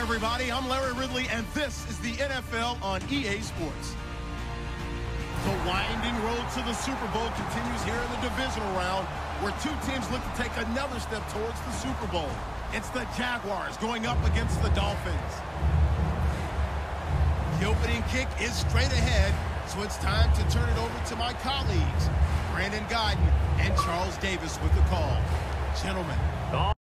everybody. I'm Larry Ridley, and this is the NFL on EA Sports. The winding road to the Super Bowl continues here in the divisional round, where two teams look to take another step towards the Super Bowl. It's the Jaguars going up against the Dolphins. The opening kick is straight ahead, so it's time to turn it over to my colleagues, Brandon Godden and Charles Davis with the call. Gentlemen. All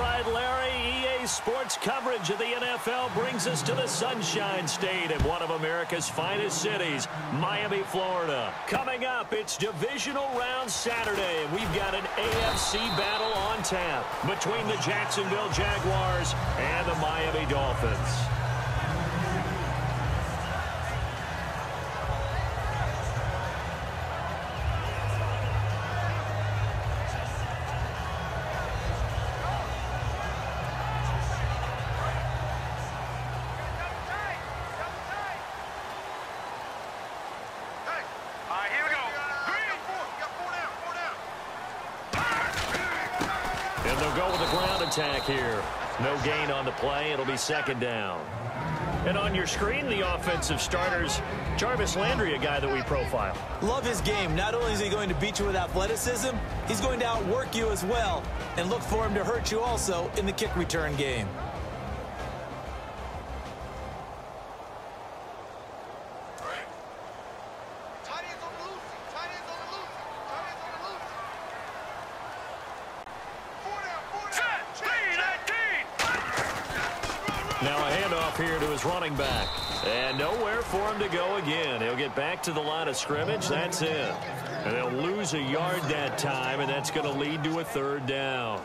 right, Larry, EA Sports coverage of the NFL brings us to the Sunshine State in one of America's finest cities, Miami, Florida. Coming up, it's Divisional Round Saturday. We've got an AFC battle on tap between the Jacksonville Jaguars and the Miami Dolphins. And they'll go with a ground attack here. No gain on the play. It'll be second down. And on your screen, the offensive starters, Jarvis Landry, a guy that we profile. Love his game. Not only is he going to beat you with athleticism, he's going to outwork you as well. And look for him to hurt you also in the kick return game. Now a handoff here to his running back. And nowhere for him to go again. He'll get back to the line of scrimmage. That's it. And they'll lose a yard that time, and that's going to lead to a third down.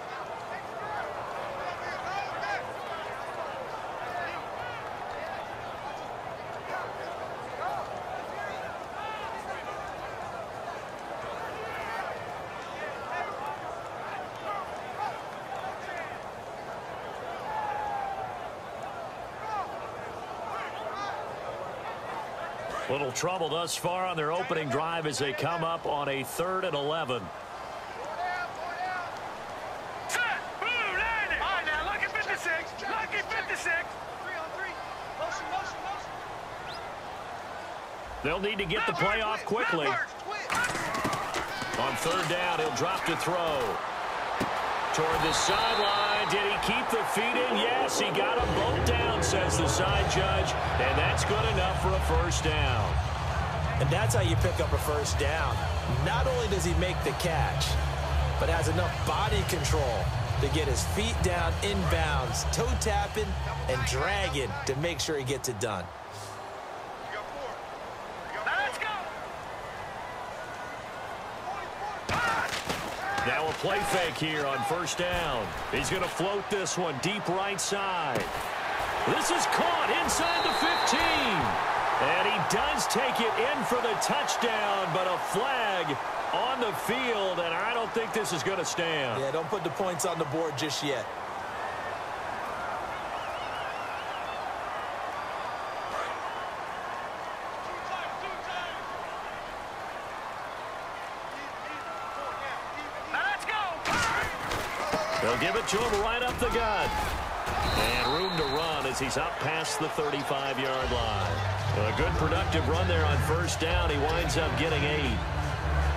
Little trouble thus far on their opening drive as they come up on a 3rd and 11. They'll need to get the play off quickly. On 3rd down, he'll drop to throw. Toward the sideline. Did he keep the feet in? Yes, he got them both down, says the side judge. And that's good enough for a first down. And that's how you pick up a first down. Not only does he make the catch, but has enough body control to get his feet down inbounds, toe tapping and dragging to make sure he gets it done. Now a play fake here on first down. He's going to float this one deep right side. This is caught inside the 15. And he does take it in for the touchdown, but a flag on the field, and I don't think this is going to stand. Yeah, don't put the points on the board just yet. They'll give it to him right up the gut. And room to run as he's up past the 35-yard line. A good productive run there on first down. He winds up getting 8.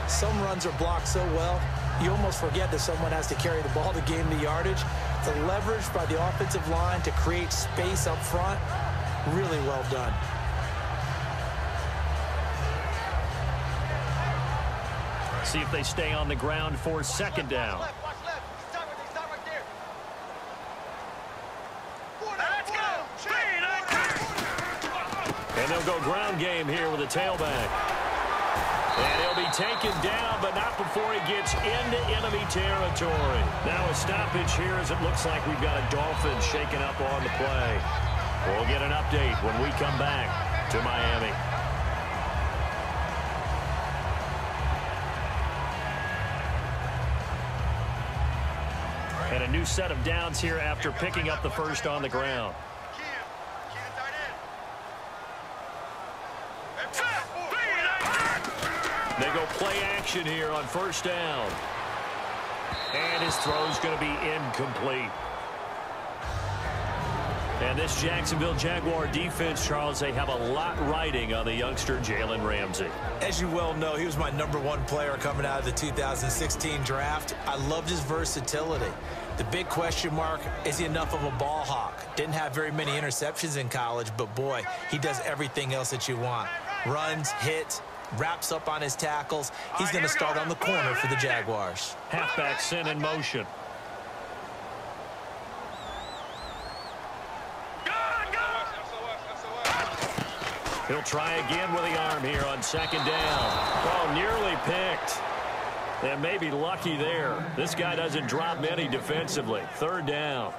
Some runs are blocked so well, you almost forget that someone has to carry the ball to gain the yardage. The leverage by the offensive line to create space up front, really well done. See if they stay on the ground for second down. And they'll go ground game here with a tailback. And he'll be taken down, but not before he gets into enemy territory. Now a stoppage here as it looks like we've got a Dolphins shaking up on the play. We'll get an update when we come back to Miami. And a new set of downs here after picking up the first on the ground. They go play action here on first down. And his throw's going to be incomplete. And this Jacksonville Jaguar defense, Charles, they have a lot riding on the youngster Jalen Ramsey. As you well know, he was my #1 player coming out of the 2016 draft. I loved his versatility. The big question mark, is he enough of a ball hawk? Didn't have very many interceptions in college, but boy, he does everything else that you want. Runs, hits, wraps up on his tackles. He's going to start on the corner for the Jaguars. Halfback sent in motion. He'll try again with the arm here on second down. Oh, nearly picked. And maybe lucky there. This guy doesn't drop many defensively. Third down.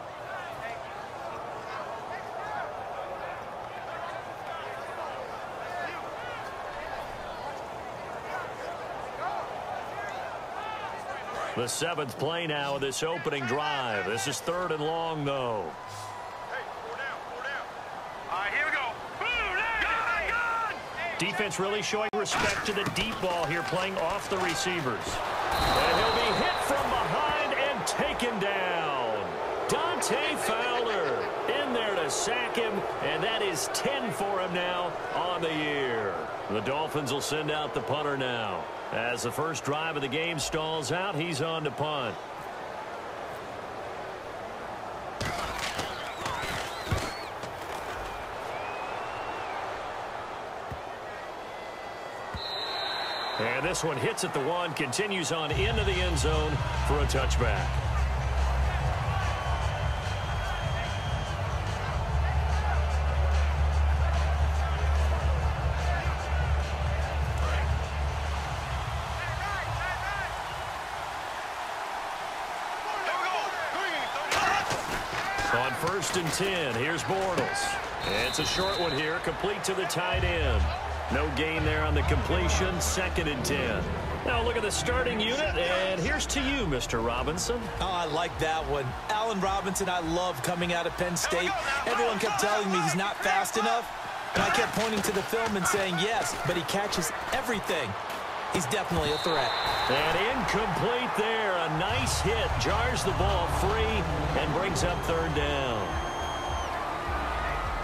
The 7th play now of this opening drive. This is 3rd and long, though. Defense really showing respect to the deep ball here, playing off the receivers. And he'll be hit from behind and taken down. Dante Fowler in there to sack him, and that is 10 for him now on the year. The Dolphins will send out the punter now. As the first drive of the game stalls out, he's on to punt. And this one hits at the 1, continues on into the end zone for a touchback. On 1st and 10, here's Bortles. It's a short one here, complete to the tight end. No gain there on the completion, 2nd and 10. Now look at the starting unit, and here's to you, Mr. Robinson. Oh, I like that one. Allen Robinson, I love coming out of Penn State. Everyone kept telling me he's not fast enough, and I kept pointing to the film and saying yes, but he catches everything. He's definitely a threat. And incomplete there. A nice hit. Jars the ball free and brings up 3rd down.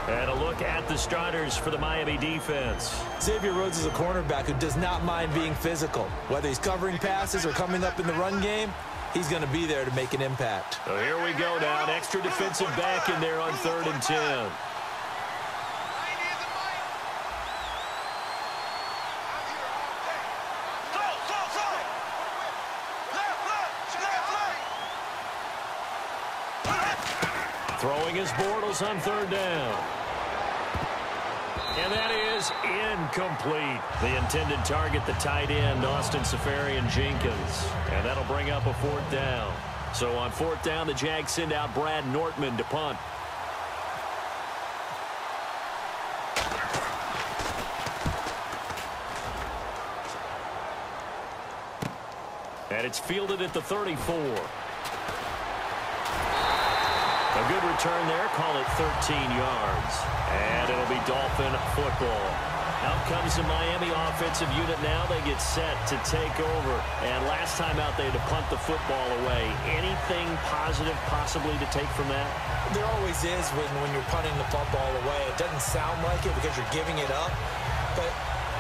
And a look at the starters for the Miami defense. Xavier Rhodes is a cornerback who does not mind being physical. Whether he's covering passes or coming up in the run game, he's going to be there to make an impact. So here we go now. An extra defensive back in there on 3rd and 10. Throwing his Bortles on 3rd down. And that is incomplete. The intended target, the tight end, Austin Seferian-Jenkins. And that'll bring up a 4th down. So on 4th down, the Jags send out Brad Nortman to punt. And it's fielded at the 34. A good return there. Call it 13 yards. And it'll be Dolphin football. Out comes the Miami offensive unit now. They get set to take over. And last time out, they had to punt the football away. Anything positive possibly to take from that? There always is when you're punting the football away. It doesn't sound like it because you're giving it up. But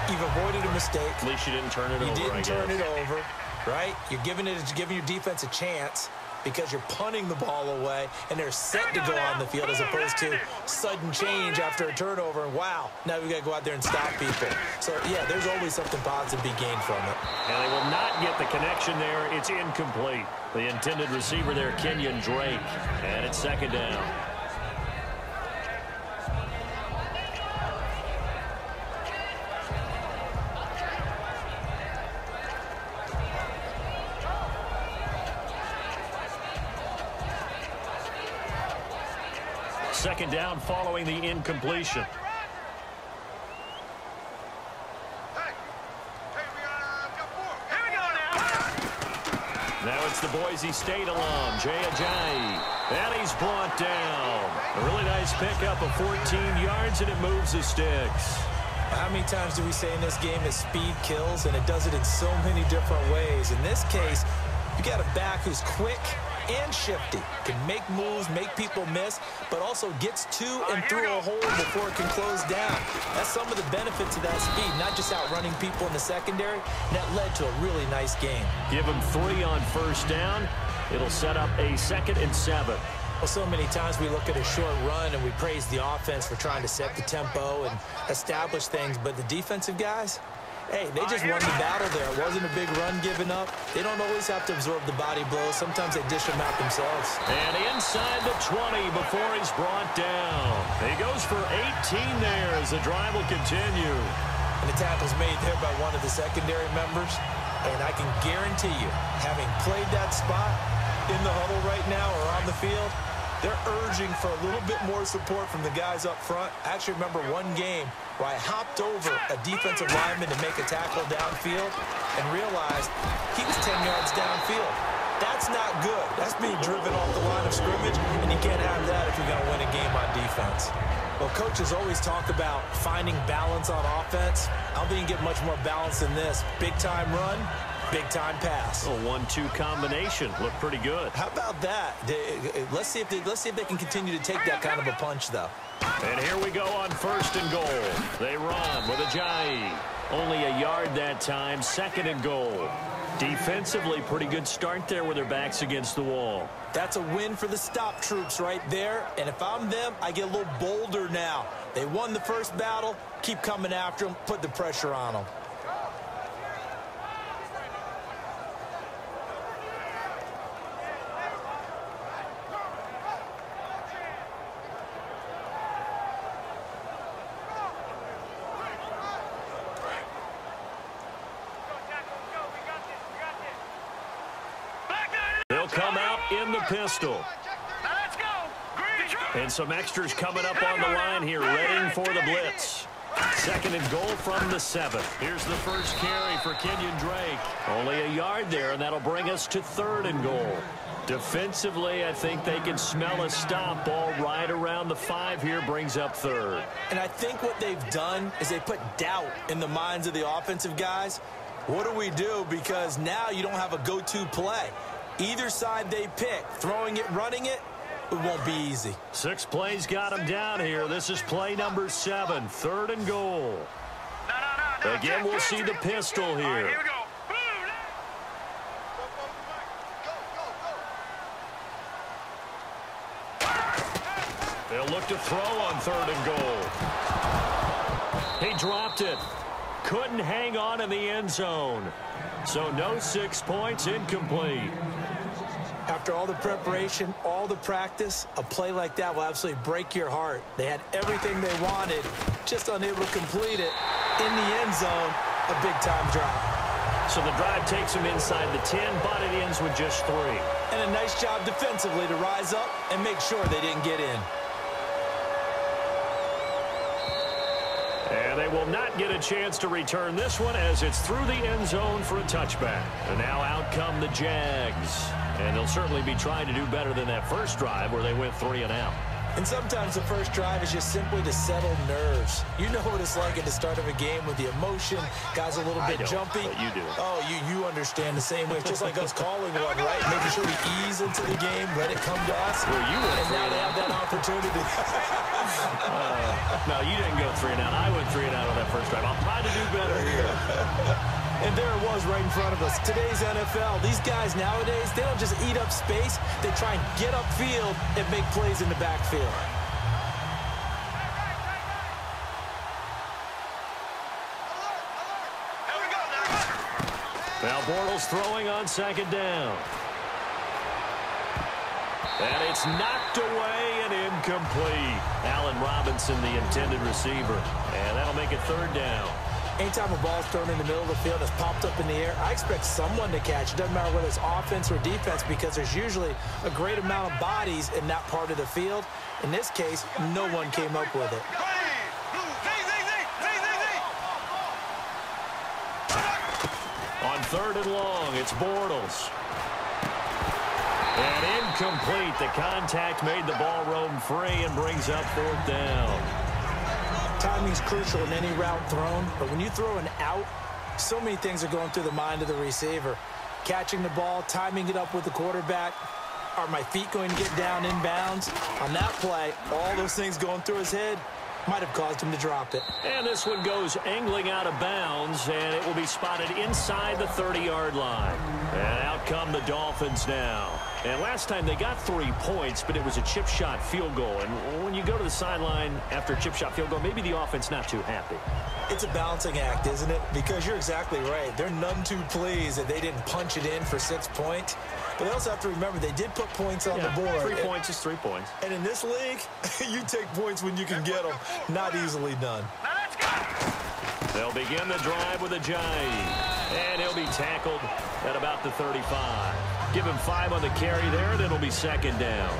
you've avoided a mistake. At least you didn't turn it over, You didn't turn it over, right? You're giving your defense a chance, because you're punting the ball away and they're set to go on the field as opposed to sudden change after a turnover. And wow, now we've got to go out there and stop people. So, yeah, there's always something positive to be gained from it. And they will not get the connection there. It's incomplete. The intended receiver there, Kenyon Drake. And it's 2nd down. Second down following the incompletion. Now it's the Boise State alum, Jay Ajayi. And he's brought down. A really nice pickup of 14 yards, and it moves the sticks. How many times do we say in this game that speed kills, and it does it in so many different ways? In this case, you got a back who's quick and shifty, can make moves, make people miss, but also gets to and through a hole before it can close down. That's some of the benefits of that speed, not just outrunning people in the secondary. That led to a really nice game. Give him 3 on first down. It'll set up a 2nd and 7. Well, so many times we look at a short run and we praise the offense for trying to set the tempo and establish things, but the defensive guys, hey, they just won the battle there. It wasn't a big run given up. They don't always have to absorb the body blows. Sometimes they dish them out themselves. And inside the 20 before he's brought down. He goes for 18 there as the drive will continue. And the tackle's made there by one of the secondary members. And I can guarantee you, having played that spot in the huddle right now or on the field, they're urging for a little bit more support from the guys up front. I actually remember one game where I hopped over a defensive lineman to make a tackle downfield and realized he was 10 yards downfield. That's not good. That's being driven off the line of scrimmage, and you can't have that if you're going to win a game on defense. Well, coaches always talk about finding balance on offense. I don't think you can get much more balance than this. Big-time run, big-time pass. A 1-2 combination. Looked pretty good. How about that? Let's see if they can continue to take that kind of a punch, though. And here we go on 1st and goal. They run with Ajayi. Only a yard that time. 2nd and goal. Defensively, pretty good start there with their backs against the wall. That's a win for the stop troops right there. And if I'm them, I get a little bolder now. They won the first battle. Keep coming after them. Put the pressure on them. They'll come out in the pistol. And some extras coming up on the line here, readying for the blitz. 2nd and goal from the 7. Here's the first carry for Kenyon Drake. Only a yard there, and that'll bring us to 3rd and goal. Defensively, I think they can smell a stop. Ball right around the 5 here, brings up 3rd. And I think what they've done is they put doubt in the minds of the offensive guys. What do we do? Because now you don't have a go-to play. Either side they pick, throwing it, running it, it won't be easy. 6 plays got him down here. This is play number 7, 3rd and goal. Again, we'll see the pistol here. Here we go. They'll look to throw on 3rd and goal. He dropped it. Couldn't hang on in the end zone. So no 6 points, incomplete. After all the preparation, all the practice, a play like that will absolutely break your heart. They had everything they wanted, just unable to complete it. In the end zone, a big-time drop. So the drive takes them inside the 10, but it ends with just 3. And a nice job defensively to rise up and make sure they didn't get in. And they will not get a chance to return this one as it's through the end zone for a touchback. And now out come the Jags. And they'll certainly be trying to do better than that first drive where they went 3 and out. And sometimes the first drive is just simply to settle nerves. You know what it's like at the start of a game with the emotion. Guys a little bit jumpy. But you do. Oh, you understand the same way. It's just like us calling one, right? Making sure we ease into the game, let it come to us. Well, you went and now they have that opportunity. No, you didn't go 3 and out. I went 3 and out on that first drive. I'll try to do better here. And there it was right in front of us. Today's NFL, these guys nowadays, they don't just eat up space. They try and get upfield and make plays in the backfield. Now Bortles throwing on 2nd down. And it's knocked away and incomplete. Allen Robinson, the intended receiver. And that'll make it 3rd down. Anytime a ball's thrown in the middle of the field that's popped up in the air, I expect someone to catch. It doesn't matter whether it's offense or defense because there's usually a great amount of bodies in that part of the field. In this case, no one came up with it. On 3rd and long, it's Bortles. And incomplete. The contact made the ball roam free and brings up 4th down. timing's crucial in any route thrown, but when you throw an out, so many things are going through the mind of the receiver. Catching the ball, timing it up with the quarterback. Are my feet going to get down in bounds? On that play, all those things going through his head might have caused him to drop it. And this one goes angling out of bounds, and it will be spotted inside the 30-yard line. And out come the Dolphins now. And last time they got 3 points, but it was a chip shot field goal. And when you go to the sideline after a chip shot field goal, maybe the offense not too happy. It's a balancing act, isn't it? Because you're exactly right. They're none too pleased that they didn't punch it in for 6 points. But they also have to remember they did put points on the board. 3 points is 3 points. And in this league, you take points when you can get them. Not easily done. They'll begin the drive with a jive. And he'll be tackled at about the 35. Give him 5 on the carry there, and it'll be second down.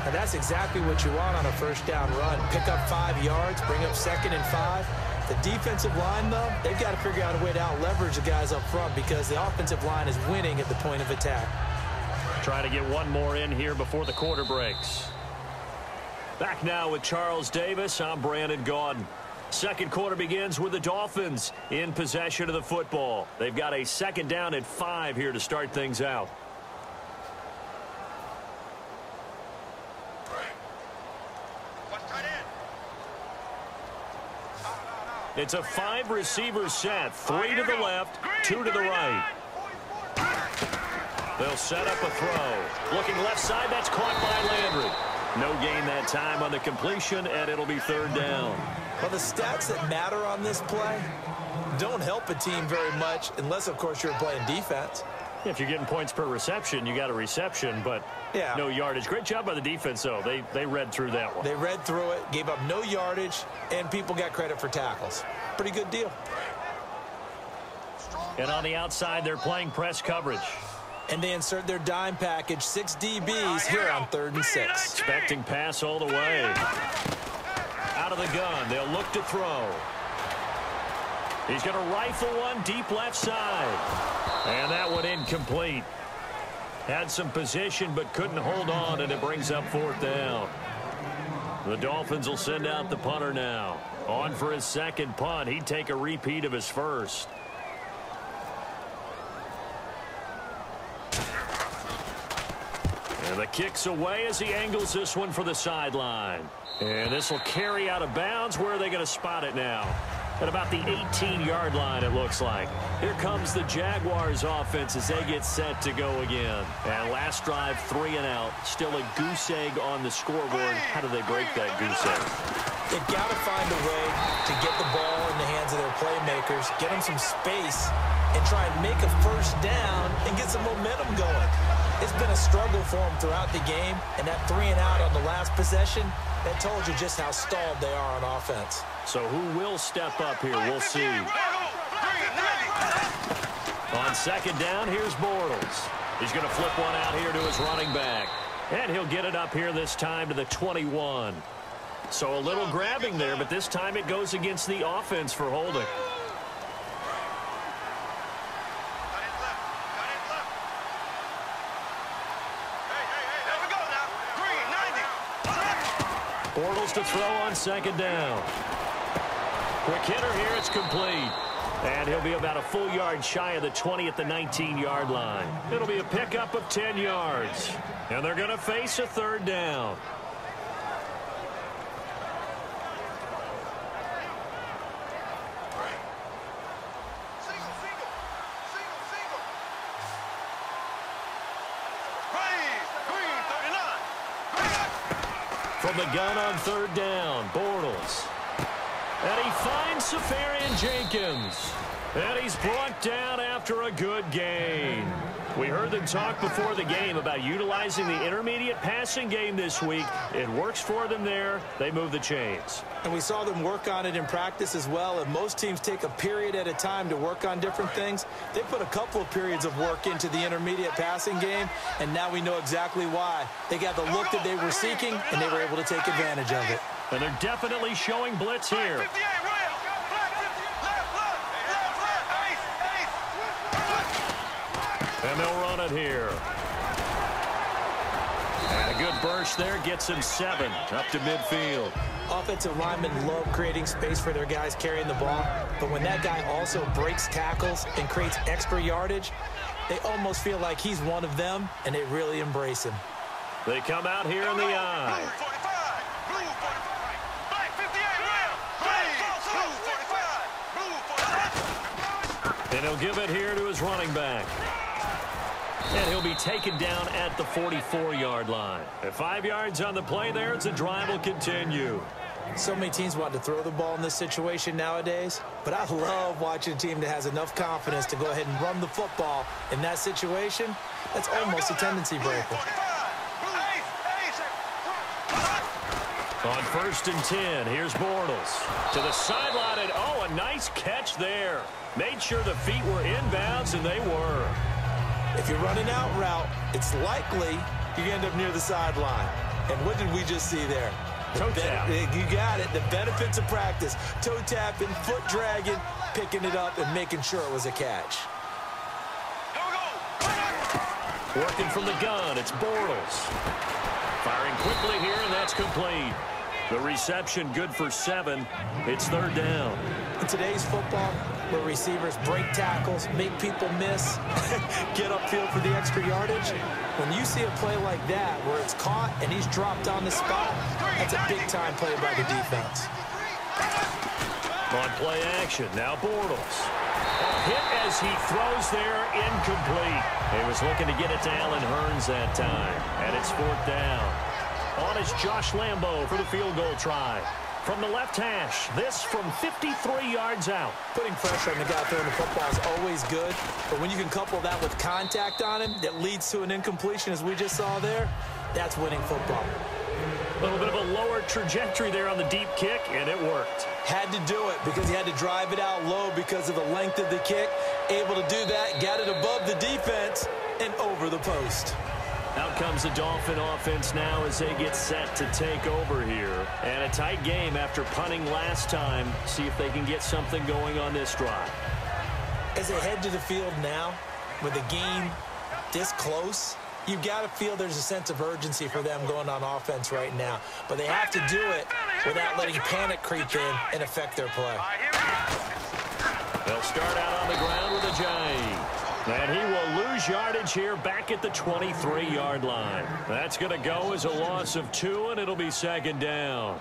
And that's exactly what you want on a first down run. Pick up 5 yards, bring up 2nd and 5. The defensive line, though, they've got to figure out a way to out-leverage the guys up front because the offensive line is winning at the point of attack. Try to get one more in here before the quarter breaks. Back now with Charles Davis. I'm Brandon Gaudin. Second quarter begins with the Dolphins in possession of the football. They've got a second down at 5 here to start things out. It's a 5-receiver set. 3 to the left, 2 to the right. They'll set up a throw. Looking left side, that's caught by Landry. No gain that time on the completion, and it'll be third down. Well, the stats that matter on this play don't help a team very much unless, of course, you're playing defense. If you're getting points per reception, you got a reception, but no yardage. Great job by the defense, though. They read through that one. They read through it, gave up no yardage, and people got credit for tackles. Pretty good deal. And on the outside, they're playing press coverage. And they insert their dime package, 6 DBs here on 3rd and 6. Expecting pass all the way. Out of the gun, they'll look to throw. He's going to rifle one deep left side. And that one incomplete. Had some position but couldn't hold on, and it brings up 4th down. The Dolphins will send out the punter now. On for his second punt. He'd take a repeat of his first. And the kick's away as he angles this one for the sideline. And this will carry out of bounds. Where are they going to spot it now? At about the 18-yard line, it looks like. Here comes the Jaguars offense as they get set to go again. And last drive, 3 and out. Still a goose egg on the scoreboard. How do they break that goose egg? They've got to find a way to get the ball in the hands of their playmakers, get them some space, and try and make a first down and get some momentum going. It's been a struggle for them throughout the game, and that 3 and out on the last possession, that told you just how stalled they are on offense. So who will step up here? We'll see. On second down, here's Bortles. He's going to flip one out here to his running back. And he'll get it up here this time to the 21. So a little grabbing there, but this time it goes against the offense for holding. Bortles to throw on second down. Quick hitter here, it's complete. And he'll be about a full yard shy of the 20 at the 19-yard line. It'll be a pickup of 10 yards. And they're going to face a third down. From the gun on third down, Bortles. And he finds Safarian Jenkins. And he's brought down after a good gain. We heard them talk before the game about utilizing the intermediate passing game this week. It works for them there. They move the chains. And we saw them work on it in practice as well. And most teams take a period at a time to work on different things. They put a couple of periods of work into the intermediate passing game, and now we know exactly why. They got the look that they were seeking, and they were able to take advantage of it. And they're definitely showing blitz here. And they'll run it here. And a good burst there gets him 7 up to midfield. Offensive linemen love creating space for their guys carrying the ball, but when that guy also breaks tackles and creates extra yardage, they almost feel like he's one of them, and they really embrace him. They come out here in the eye. And he'll give it here to his running back. And he'll be taken down at the 44-yard line. At 5 yards on the play there, it's a drive will continue. So many teams want to throw the ball in this situation nowadays, but I love watching a team that has enough confidence to go ahead and run the football in that situation. That's almost a tendency breaker. On 1st and 10, here's Bortles to the sideline, and oh, a nice catch there. Made sure the feet were inbounds, and they were. If you're running out route, it's likely you end up near the sideline. And what did we just see there? Toe tap. You got it. The benefits of practice. Toe tapping, foot dragging, picking it up, and making sure it was a catch. Working from the gun, it's Bortles. Firing quickly here, and that's complete. The reception good for 7. It's 3rd down. In today's football, where receivers break tackles, make people miss, get upfield for the extra yardage, when you see a play like that where it's caught and he's dropped on the spot, that's a big-time play by the defense. On play action, now Bortles. A hit as he throws there, incomplete. He was looking to get it to Allen Hurns that time, and it's 4th down. On is Josh Lambo for the field goal try. From the left hash, this from 53 yards out. Putting pressure on the guy throwing the football is always good, but when you can couple that with contact on him that leads to an incompletion, as we just saw there, that's winning football. A little bit of a lower trajectory there on the deep kick, and it worked. Had to do it because he had to drive it out low because of the length of the kick. Able to do that, got it above the defense and over the post. Out comes the Dolphin offense now as they get set to take over here. And a tight game after punting last time. See if they can get something going on this drive. As they head to the field now, with the game this close, you've got to feel there's a sense of urgency for them going on offense right now. But they have to do it without letting panic creep in and affect their play. They'll start out on the ground with a J. And he will lose yardage here back at the 23-yard line. That's going to go as a loss of 2, and it'll be 2nd down.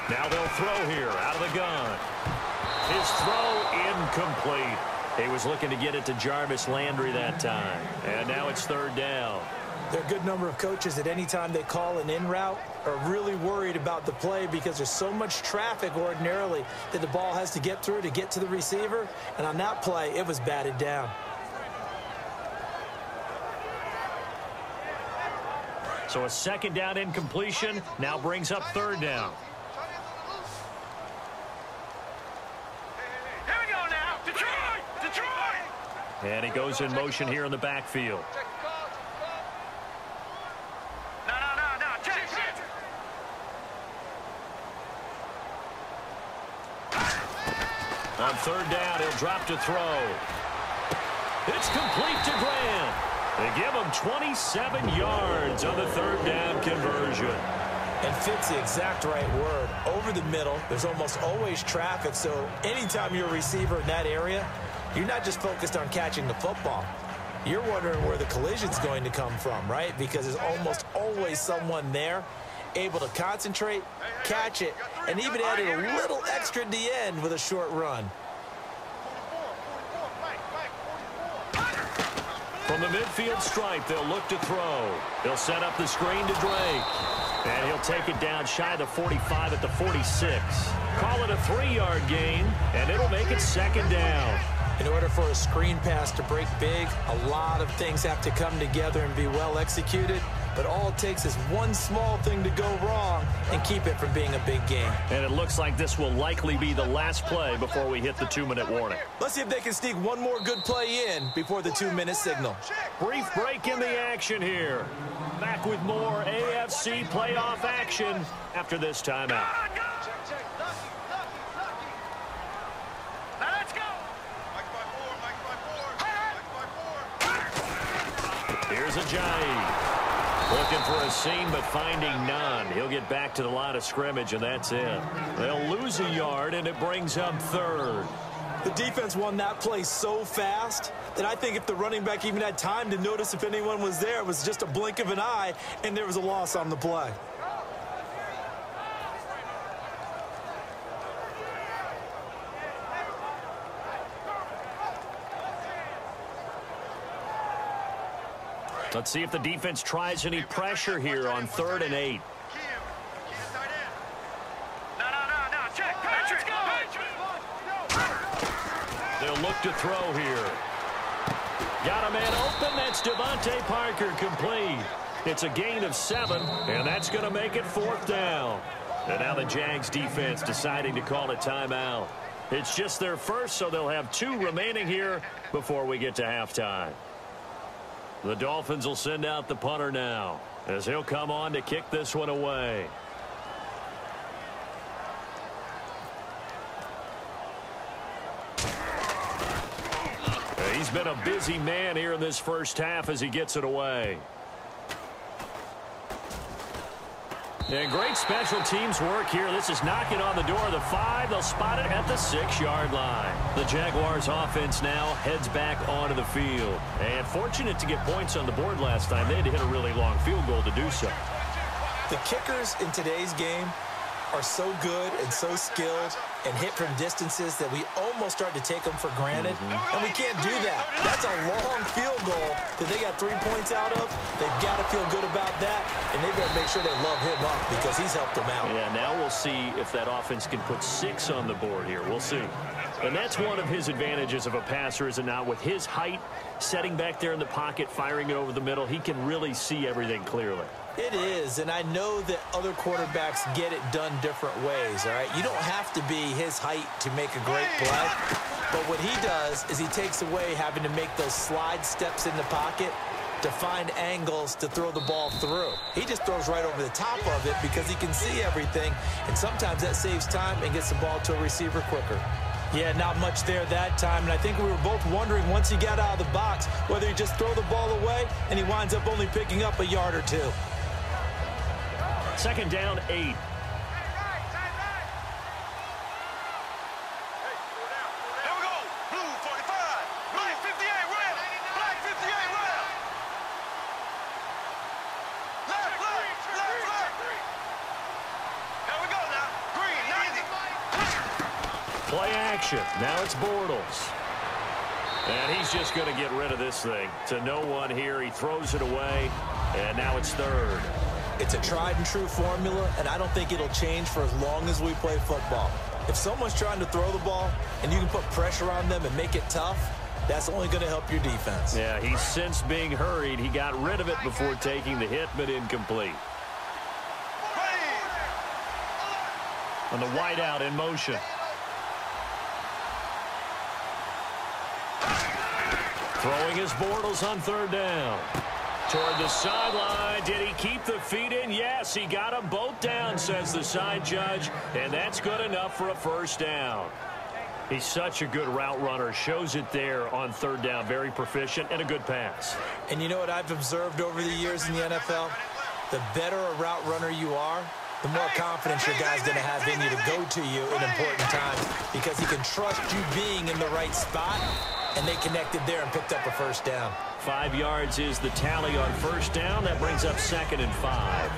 Now they'll throw here out of the gun. His throw incomplete. He was looking to get it to Jarvis Landry that time. And now it's 3rd down. There are a good number of coaches at any time they call an in route are really worried about the play because there's so much traffic ordinarily that the ball has to get through to get to the receiver. And on that play, it was batted down. So a 2nd down incompletion now brings up 3rd down. And he goes in motion here in the backfield. On 3rd down, he'll drop to throw. It's complete to Graham. They give him 27 yards on the 3rd down conversion. And fits the exact right word. Over the middle, there's almost always traffic, so anytime you're a receiver in that area, you're not just focused on catching the football. You're wondering where the collision's going to come from, right? Because there's almost always someone there able to concentrate, catch it, and even added a little extra at the end with a short run. From the midfield stripe, they'll look to throw. They'll set up the screen to Drake. And he'll take it down shy of the 45 at the 46. Call it a 3-yard gain, and it'll make it 2nd down. In order for a screen pass to break big, a lot of things have to come together and be well executed. But all it takes is one small thing to go wrong and keep it from being a big game. And it looks like this will likely be the last play before we hit the 2-minute warning. Let's see if they can sneak one more good play in before the 2-minute signal. Brief break in the action here. Back with more AFC playoff action after this timeout. Here's Ajayi. Looking for a seam, but finding none. He'll get back to the line of scrimmage, and that's it. They'll lose a yard, and it brings up third. The defense won that play so fast that I think if the running back even had time to notice if anyone was there, it was just a blink of an eye, and there was a loss on the play. Let's see if the defense tries any pressure here on 3rd and 8. They'll look to throw here. Got a man open. That's Devontae Parker complete. It's a gain of 7, and that's going to make it 4th down. And now the Jags defense deciding to call a timeout. It's just their first, so they'll have 2 remaining here before we get to halftime. The Dolphins will send out the punter now as he'll come on to kick this one away. He's been a busy man here in this first half as he gets it away. And great special teams work here. This is knocking on the door of the 5. They'll spot it at the 6-yard line. The Jaguars offense now heads back onto the field. And fortunate to get points on the board last time. They had to hit a really long field goal to do so. The kickers in today's game are so good and so skilled and hit from distances that we almost start to take them for granted. And we can't do that. That's a long field goal that they got 3 points out of. They've got to feel good about that, and they've got to make sure they love him up because he's helped them out. Yeah, now we'll see if that offense can put 6 on the board here. We'll see. And that's one of his advantages of a passer, is it not? With his height, setting back there in the pocket, firing it over the middle, he can really see everything clearly. It is, and I know that other quarterbacks get it done different ways, all right? You don't have to be his height to make a great play, but what he does is he takes away having to make those slide steps in the pocket to find angles to throw the ball through. He just throws right over the top of it because he can see everything, and sometimes that saves time and gets the ball to a receiver quicker. Yeah, not much there that time, and I think we were both wondering once he got out of the box whether he just throw the ball away, and he winds up only picking up a yard or 2. 2nd down, 8. Hey, 45. Black 58 round. Black 58 round. Left. Here we go now. Green, 90. Play action. Now it's Bortles. And he's just going to get rid of this thing. To no one here. He throws it away. And now it's 3rd. It's a tried-and-true formula, and I don't think it'll change for as long as we play football. If someone's trying to throw the ball and you can put pressure on them and make it tough, that's only going to help your defense. Yeah, he's since being hurried. He got rid of it before taking the hit, but incomplete. On the wideout in motion. Throwing his Bortles on 3rd down. Toward the sideline. Did he keep the feet in? Yes, he got them both down, says the side judge, and that's good enough for a 1st down. He's such a good route runner. Shows it there on 3rd down. Very proficient and a good pass. And you know what I've observed over the years in the NFL? The better a route runner you are, the more confidence your guy's going to have in you to go to you in important times because he can trust you being in the right spot, and they connected there and picked up a 1st down. 5 yards is the tally on 1st down. That brings up 2nd and 5.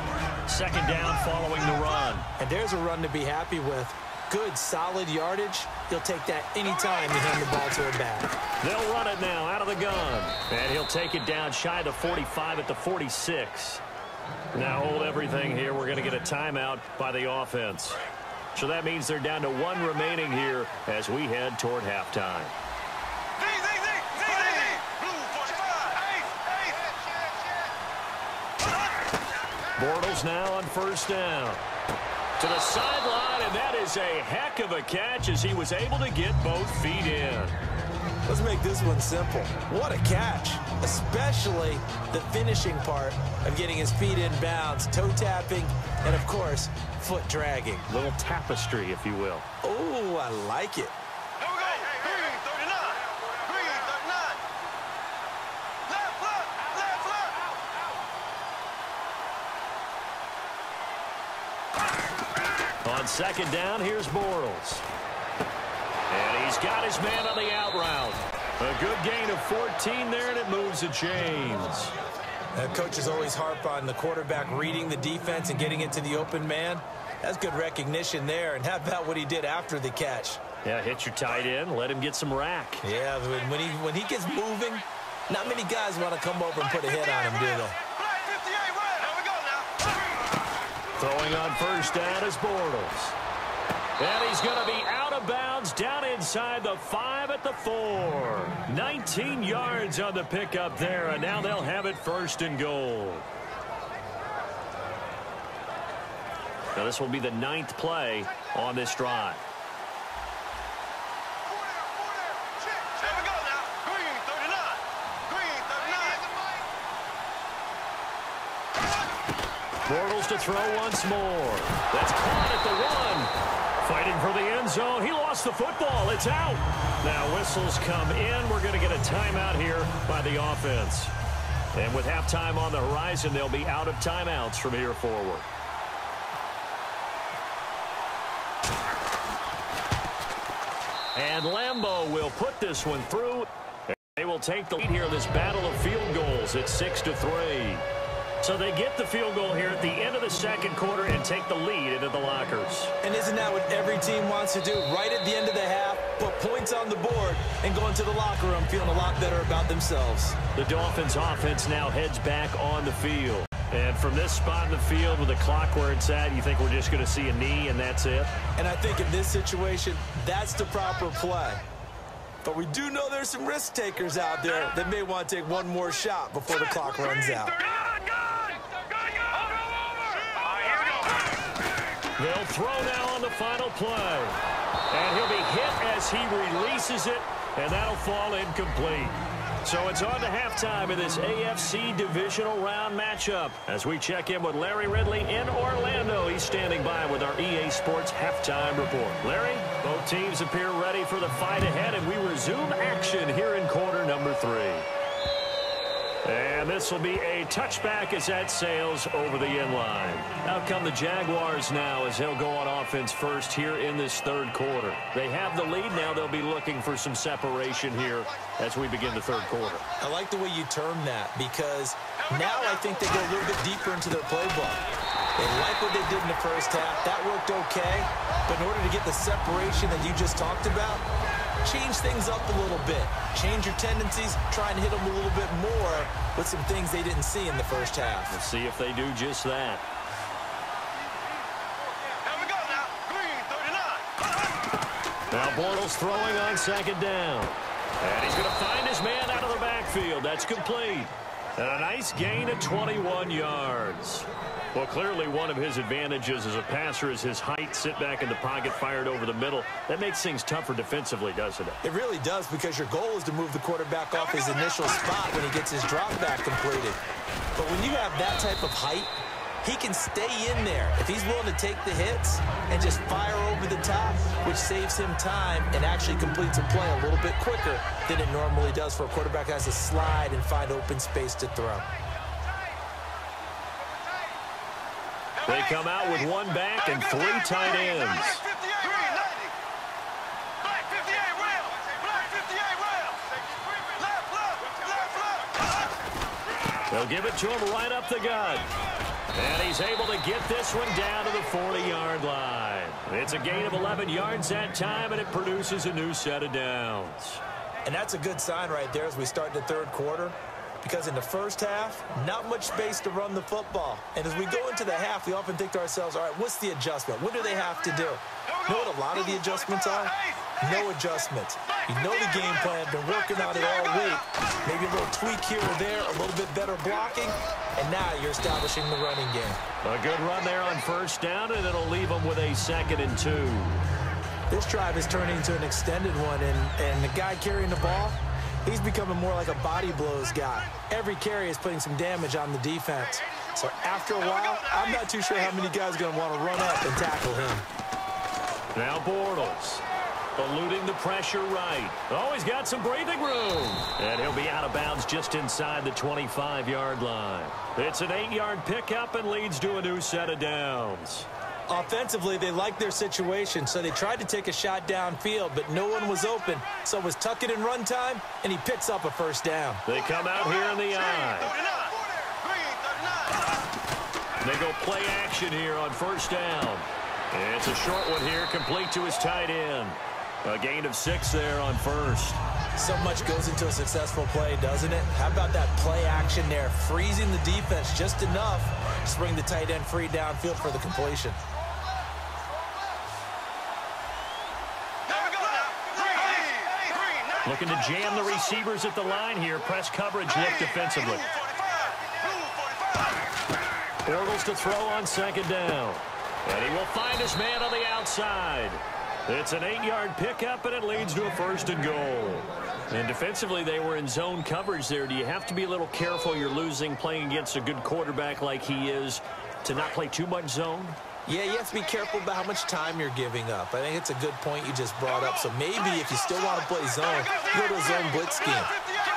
2nd down following the run. And there's a run to be happy with. Good, solid yardage. He'll take that anytime you hand the ball to him back. They'll run it now out of the gun. And he'll take it down shy of the 45 at the 46. Now hold everything here. We're going to get a timeout by the offense. So that means they're down to 1 remaining here as we head toward halftime. Bortles now on first down. To the sideline, and that is a heck of a catch as he was able to get both feet in. Let's make this one simple. What a catch, especially the finishing part of getting his feet in bounds, toe tapping, and of course, foot dragging. Little tapestry, if you will. Oh, I like it. Here we go. Green, 39. Green, 39. Left foot. Left foot. On second down, here's Bortles. And he's got his man on the out route. A good gain of 14 there, and it moves the chains. Coaches always harp on the quarterback reading the defense and getting it to the open man. That's good recognition there. And how about what he did after the catch? Yeah, hit your tight end, let him get some rack. Yeah, when he gets moving, not many guys want to come over and put a hit on him, do they? Throwing on first down is Bortles. And he's going to be out of bounds down inside the 5 at the 4. 19 yards on the pickup there, and now they'll have it first and goal. Now this will be the 9th play on this drive. Here we go now. Green, 39. Green, 39. Bortles to throw once more. That's caught at the 1. Fighting for the end zone. He lost the football. It's out. Now whistles come in. We're going to get a timeout here by the offense. And with halftime on the horizon, they'll be out of timeouts from here forward. And Lambeau will put this one through. They will take the lead here in this battle of field goals. It's 6-3. So they get the field goal here at the end of the second quarter and take the lead into the lockers. And isn't that what every team wants to do? Right at the end of the half, put points on the board, and go into the locker room feeling a lot better about themselves. The Dolphins offense now heads back on the field. And from this spot in the field with the clock where it's at, you think we're just going to see a knee and that's it? And I think in this situation, that's the proper play. But we do know there's some risk takers out there that may want to take one more shot before the clock runs out. They'll throw now on the final play. And he'll be hit as he releases it, and that'll fall incomplete. So it's on to halftime in this AFC Divisional Round matchup. As we check in with Larry Ridley in Orlando, he's standing by with our EA Sports Halftime Report. Larry, both teams appear ready for the fight ahead, and we resume action here in quarter number 3. And this will be a touchback as that sails over the end line. Out come the Jaguars now as they'll go on offense first here in this third quarter. They have the lead now. They'll be looking for some separation here as we begin the third quarter. I like the way you term that because now I think they go a little bit deeper into their playbook. They like what they did in the first half. That worked okay. But in order to get the separation that you just talked about, change things up a little bit. Change your tendencies. Try and hit them a little bit more with some things they didn't see in the first half. Let's see if they do just that. Here we go now. Green, 39. Now Bortles throwing on second down. And he's going to find his man out of the backfield. That's complete. And a nice gain of 21 yards. Well, clearly one of his advantages as a passer is his height. Sit back in the pocket, fired over the middle. That makes things tougher defensively, doesn't it? It really does because your goal is to move the quarterback off his initial spot when he gets his drop back completed. But when you have that type of height, he can stay in there if he's willing to take the hits and just fire over the top, which saves him time and actually completes a play a little bit quicker than it normally does for a quarterback that has to slide and find open space to throw. They come out with one back and 3 tight ends. They'll give it to him right up the gut. And he's able to get this one down to the 40-yard line. It's a gain of 11 yards that time, and it produces a new set of downs. And that's a good sign right there as we start the third quarter. Because in the first half, not much space to run the football. And as we go into the half, we often think to ourselves, all right, what's the adjustment? What do they have to do? You know what a lot of the adjustments are? No adjustments. You know the game plan, been working on it all week. Maybe a little tweak here or there, a little bit better blocking, and now you're establishing the running game. A good run there on first down, and it'll leave them with a 2nd and 2. This drive is turning into an extended one, and the guy carrying the ball, he's becoming more like a body blows guy. Every carry is putting some damage on the defense. So after a while, I'm not too sure how many guys are going to want to run up and tackle him. Now Bortles, eluding the pressure right. Oh, he's got some breathing room. And he'll be out of bounds just inside the 25-yard line. It's an 8-yard pickup and leads to a new set of downs. Offensively, they liked their situation, so they tried to take a shot downfield, but no one was open. So it was tuck it and run time, and he picks up a first down. They come out here in the eye. They go play action here on first down. It's a short one here, complete to his tight end. A gain of 6 there on first. So much goes into a successful play, doesn't it? How about that play action there, freezing the defense just enough to bring the tight end free downfield for the completion. Looking to jam the receivers at the line here. Press coverage look defensively. Bortles to throw on 2nd down. And he will find his man on the outside. It's an 8-yard pickup, and it leads to a 1st and goal. And defensively, they were in zone coverage there. Do you have to be a little careful? You're losing playing against a good quarterback like he is to not play too much zone? Yeah, you have to be careful about how much time you're giving up. I think it's a good point you just brought up. So maybe if you still want to play zone, go to a zone blitz scheme.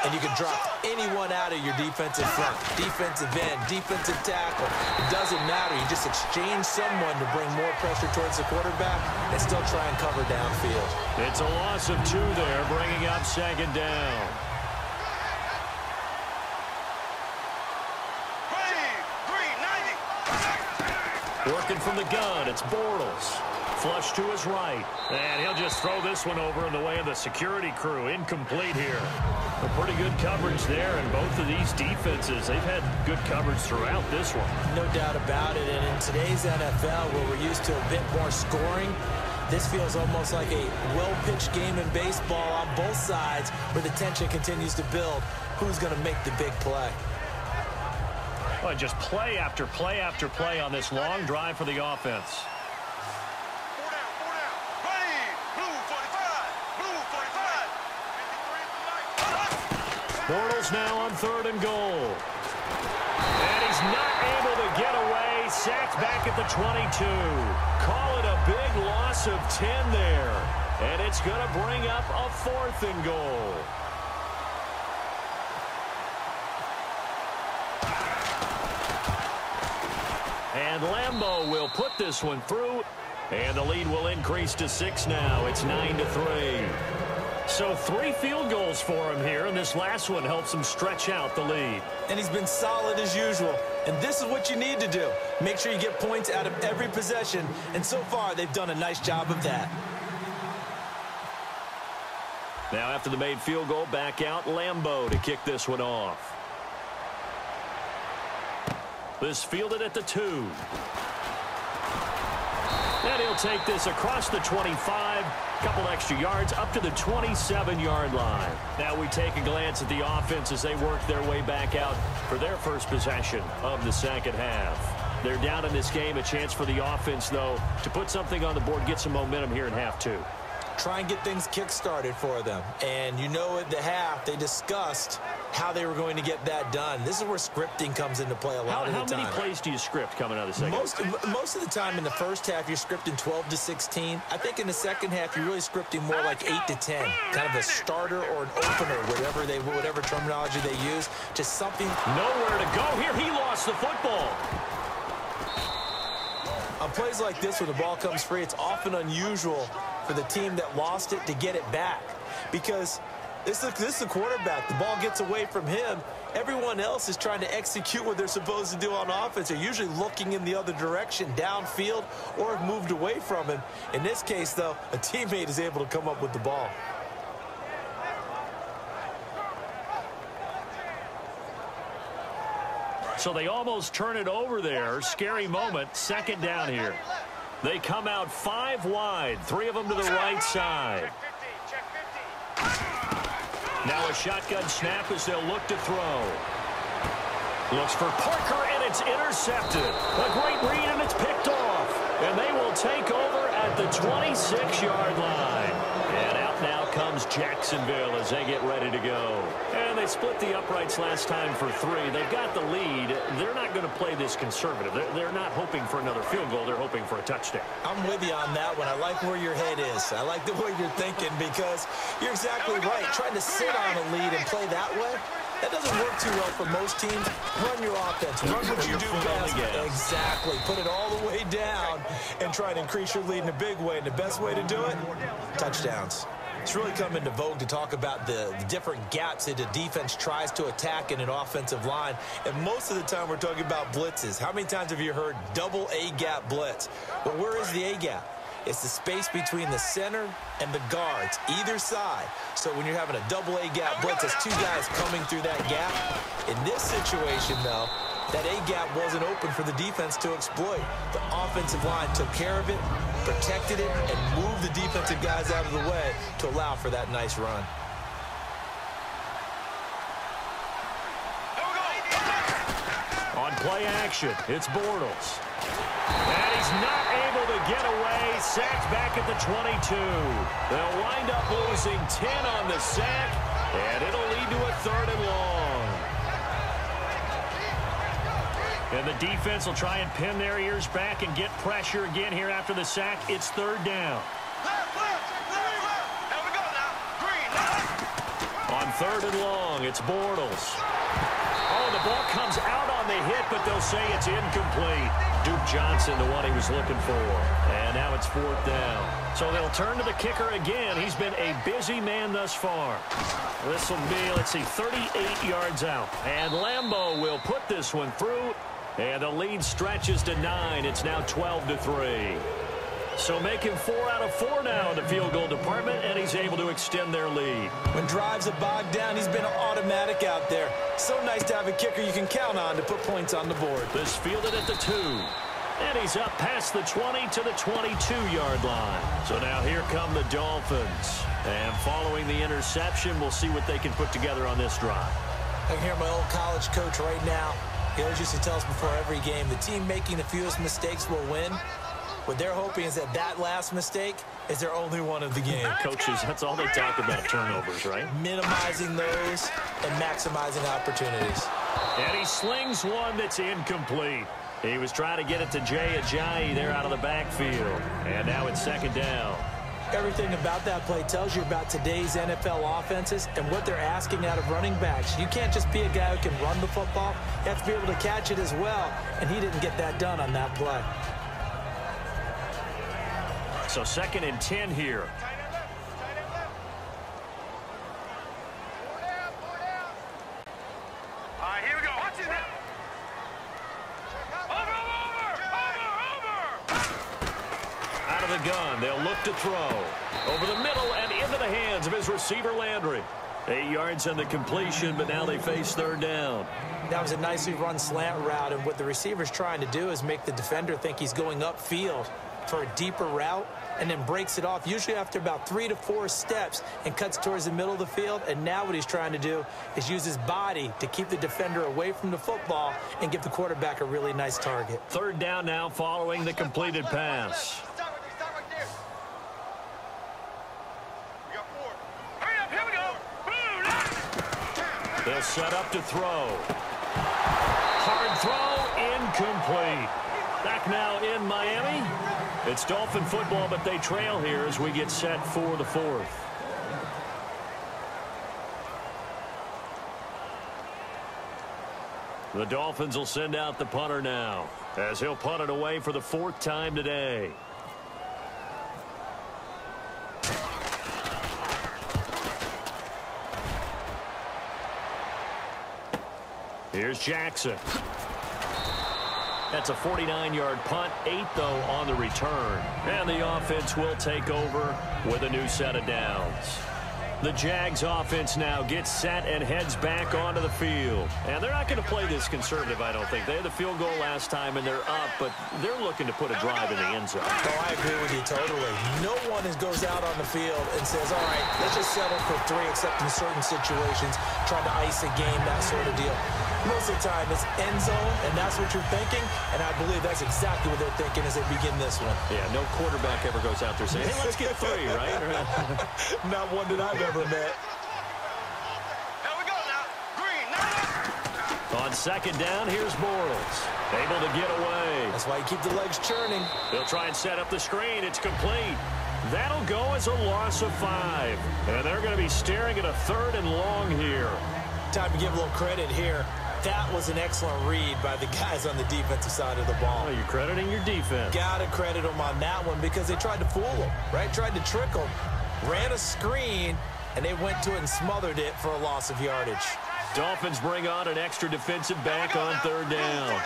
And you can drop anyone out of your defensive front, defensive end, defensive tackle. It doesn't matter. You just exchange someone to bring more pressure towards the quarterback and still try and cover downfield. It's a loss of 2 there, bringing up 2nd down. Working from the gun, it's Bortles. Flush to his right. And he'll just throw this one over in the way of the security crew. Incomplete here. A pretty good coverage there, and both of these defenses, they've had good coverage throughout this one. No doubt about it. And in today's NFL, where we're used to a bit more scoring, this feels almost like a well-pitched game in baseball on both sides where the tension continues to build. Who's going to make the big play? Well, just play after play after play on this long drive for the offense. Bortles now on 3rd and goal. And he's not able to get away. Sacked back at the 22. Call it a big loss of 10 there. And it's going to bring up a 4th and goal. And Lambeau will put this one through. And the lead will increase to 6 now. It's 9-3. So 3 field goals for him here, and this last one helps him stretch out the lead. And he's been solid as usual. And this is what you need to do. Make sure you get points out of every possession. And so far, they've done a nice job of that. Now after the made field goal, back out Lambeau to kick this one off. This fielded at the 2. And he'll take this across the 25, couple extra yards up to the 27-yard line. Now we take a glance at the offense as they work their way back out for their first possession of the 2nd half. They're down in this game. A chance for the offense, though, to put something on the board, get some momentum here in half 2. Try and get things kick-started for them. And you know at the half, they discussed how they were going to get that done. This is where scripting comes into play a lot of the time. How many plays do you script coming out of the second? Most of the time in the first half, you're scripting 12 to 16. I think in the second half, you're really scripting more like 8 to 10. Kind of a starter or an opener, whatever terminology they use. Just something. Nowhere to go here. He lost the football. On plays like this where the ball comes free, it's often unusual for the team that lost it to get it back. Because this is the quarterback. The ball gets away from him. Everyone else is trying to execute what they're supposed to do on offense. They're usually looking in the other direction, downfield, or have moved away from him. In this case, though, a teammate is able to come up with the ball. So they almost turn it over there. Scary moment. 2nd down here. They come out 5 wide, 3 of them to the right side. Now a shotgun snap as they'll look to throw. Looks for Parker, and it's intercepted. A great read, and it's picked off. And they will take over at the 26-yard line. And out now comes Jacksonville as they get ready to go. And they split the uprights last time for 3. They've got the lead. They're not going to play this conservative. They're not hoping for another field goal. They're hoping for a touchdown. I'm with you on that one. I like where your head is. I like the way you're thinking because you're exactly right. Trying to sit on a lead and play that way, that doesn't work too well for most teams. Run your offense. Run what you do best. Exactly. Put it all the way down and try to increase your lead in a big way. And the best way to do it, touchdowns. It's really come into vogue to talk about the different gaps that the defense tries to attack in an offensive line. And most of the time we're talking about blitzes. How many times have you heard double A-gap blitz? But where is the A-gap? It's the space between the center and the guards, either side. So when you're having a double A-gap blitz, it's 2 guys coming through that gap. In this situation, though, that A-gap wasn't open for the defense to exploit. The offensive line took care of it, protected it, and moved the defensive guys out of the way to allow for that nice run. On play action, it's Bortles. And he's not able to get away. Sacked back at the 22. They'll wind up losing 10 on the sack, and it'll lead to a 3rd and long. And the defense will try and pin their ears back and get pressure again here after the sack. It's 3rd down. On 3rd and long, it's Bortles. Oh, the ball comes out on the hit, but they'll say it's incomplete. Duke Johnson, the one he was looking for. And now it's 4th down. So they'll turn to the kicker again. He's been a busy man thus far. This will be, let's see, 38 yards out. And Lambeau will put this one through. And the lead stretches to 9. It's now 12-3. So making 4 out of 4 now in the field goal department, and he's able to extend their lead. When drives are bogged down, he's been an automatic out there. So nice to have a kicker you can count on to put points on the board. This fielded at the 2. And he's up past the 20 to the 22-yard line. So now here come the Dolphins. And following the interception, we'll see what they can put together on this drive. I can hear my old college coach right now. He always used to tell us before every game, the team making the fewest mistakes will win. What they're hoping is that that last mistake is their only one of the game. Coaches, that's all they talk about, turnovers, right? Minimizing those and maximizing opportunities. And he slings one that's incomplete. He was trying to get it to Jay Ajayi there out of the backfield. And now it's 2nd down. Everything about that play tells you about today's NFL offenses and what they're asking out of running backs. You can't just be a guy who can run the football. You have to be able to catch it as well. And he didn't get that done on that play. So 2nd and 10 here. All right, here we go. Watch it now. Over. Out of the gun, they'll look to throw. Over the middle and into the hands of his receiver, Landry. 8 yards on the completion, but now they face 3rd down. That was a nicely run slant route, and what the receiver's trying to do is make the defender think he's going upfield for a deeper route, and then breaks it off, usually after about 3 to 4 steps, and cuts towards the middle of the field. And now what he's trying to do is use his body to keep the defender away from the football and give the quarterback a really nice target. 3rd down now following the completed pass. Stop right there. We got 4. Hurry up, here we go. Boom. They'll set up to throw. Hard throw, incomplete. Back now in Miami. It's Dolphin football, but they trail here as we get set for the 4th. The Dolphins will send out the punter now, as he'll punt it away for the 4th time today. Here's Jackson. That's a 49-yard punt, 8 though on the return. And the offense will take over with a new set of downs. The Jags offense now gets set and heads back onto the field. And they're not going to play this conservative, I don't think. They had the field goal last time, and they're up, but they're looking to put a drive in the end zone. Oh, I agree with you totally. No one goes out on the field and says, all right, let's just settle for 3, except in certain situations, trying to ice a game, that sort of deal. Most of the time, it's end zone, and that's what you're thinking, and I believe that's exactly what they're thinking as they begin this one. Yeah, no quarterback ever goes out there saying, hey, let's get 3, right? Not one that I've ever met. Here we go now. Green, now. On second down, here's Bortles. Able to get away. That's why you keep the legs churning. They'll try and set up the screen. It's complete. That'll go as a loss of 5. And they're going to be staring at a 3rd and long here. Time to give a little credit here. That was an excellent read by the guys on the defensive side of the ball. Oh, you're crediting your defense. Got to credit them on that one because they tried to fool them, right? Tried to trick them. Ran a screen, and they went to it and smothered it for a loss of yardage. Dolphins bring on an extra defensive back on 3rd down.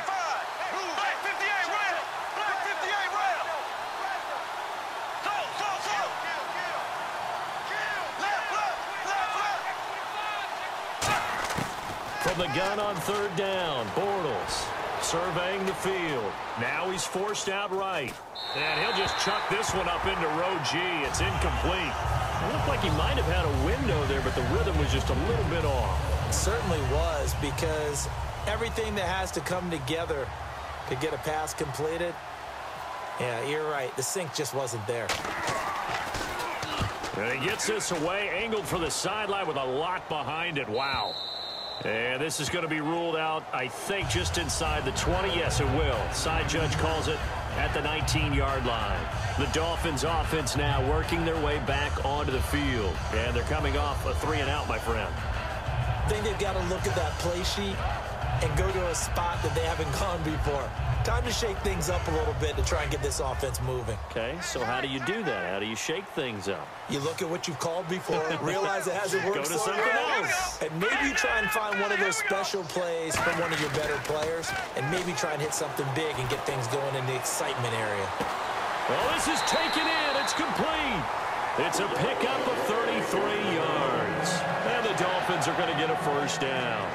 From the gun on 3rd down, Bortles surveying the field. Now he's forced out right. And he'll just chuck this one up into row G. It's incomplete. It looked like he might have had a window there, but the rhythm was just a little bit off. It certainly was, because everything that has to come together to get a pass completed, yeah, you're right. The sync just wasn't there. And he gets this away, angled for the sideline with a lot behind it. Wow. And this is going to be ruled out, I think, just inside the 20. Yes, it will. Side judge calls it at the 19-yard line. The Dolphins offense now working their way back onto the field. And they're coming off a 3-and-out, my friend. I think they've got to look at that play sheet and go to a spot that they haven't gone before. Time to shake things up a little bit to try and get this offense moving. Okay, so how do you do that? How do you shake things up? You look at what you've called before, realize it hasn't worked. Go to something else. And maybe you try and find one of those special plays from one of your better players, and maybe try and hit something big and get things going in the excitement area. Well, this is taken in. It's complete. It's a pickup of 33 yards. And the Dolphins are going to get a 1st down.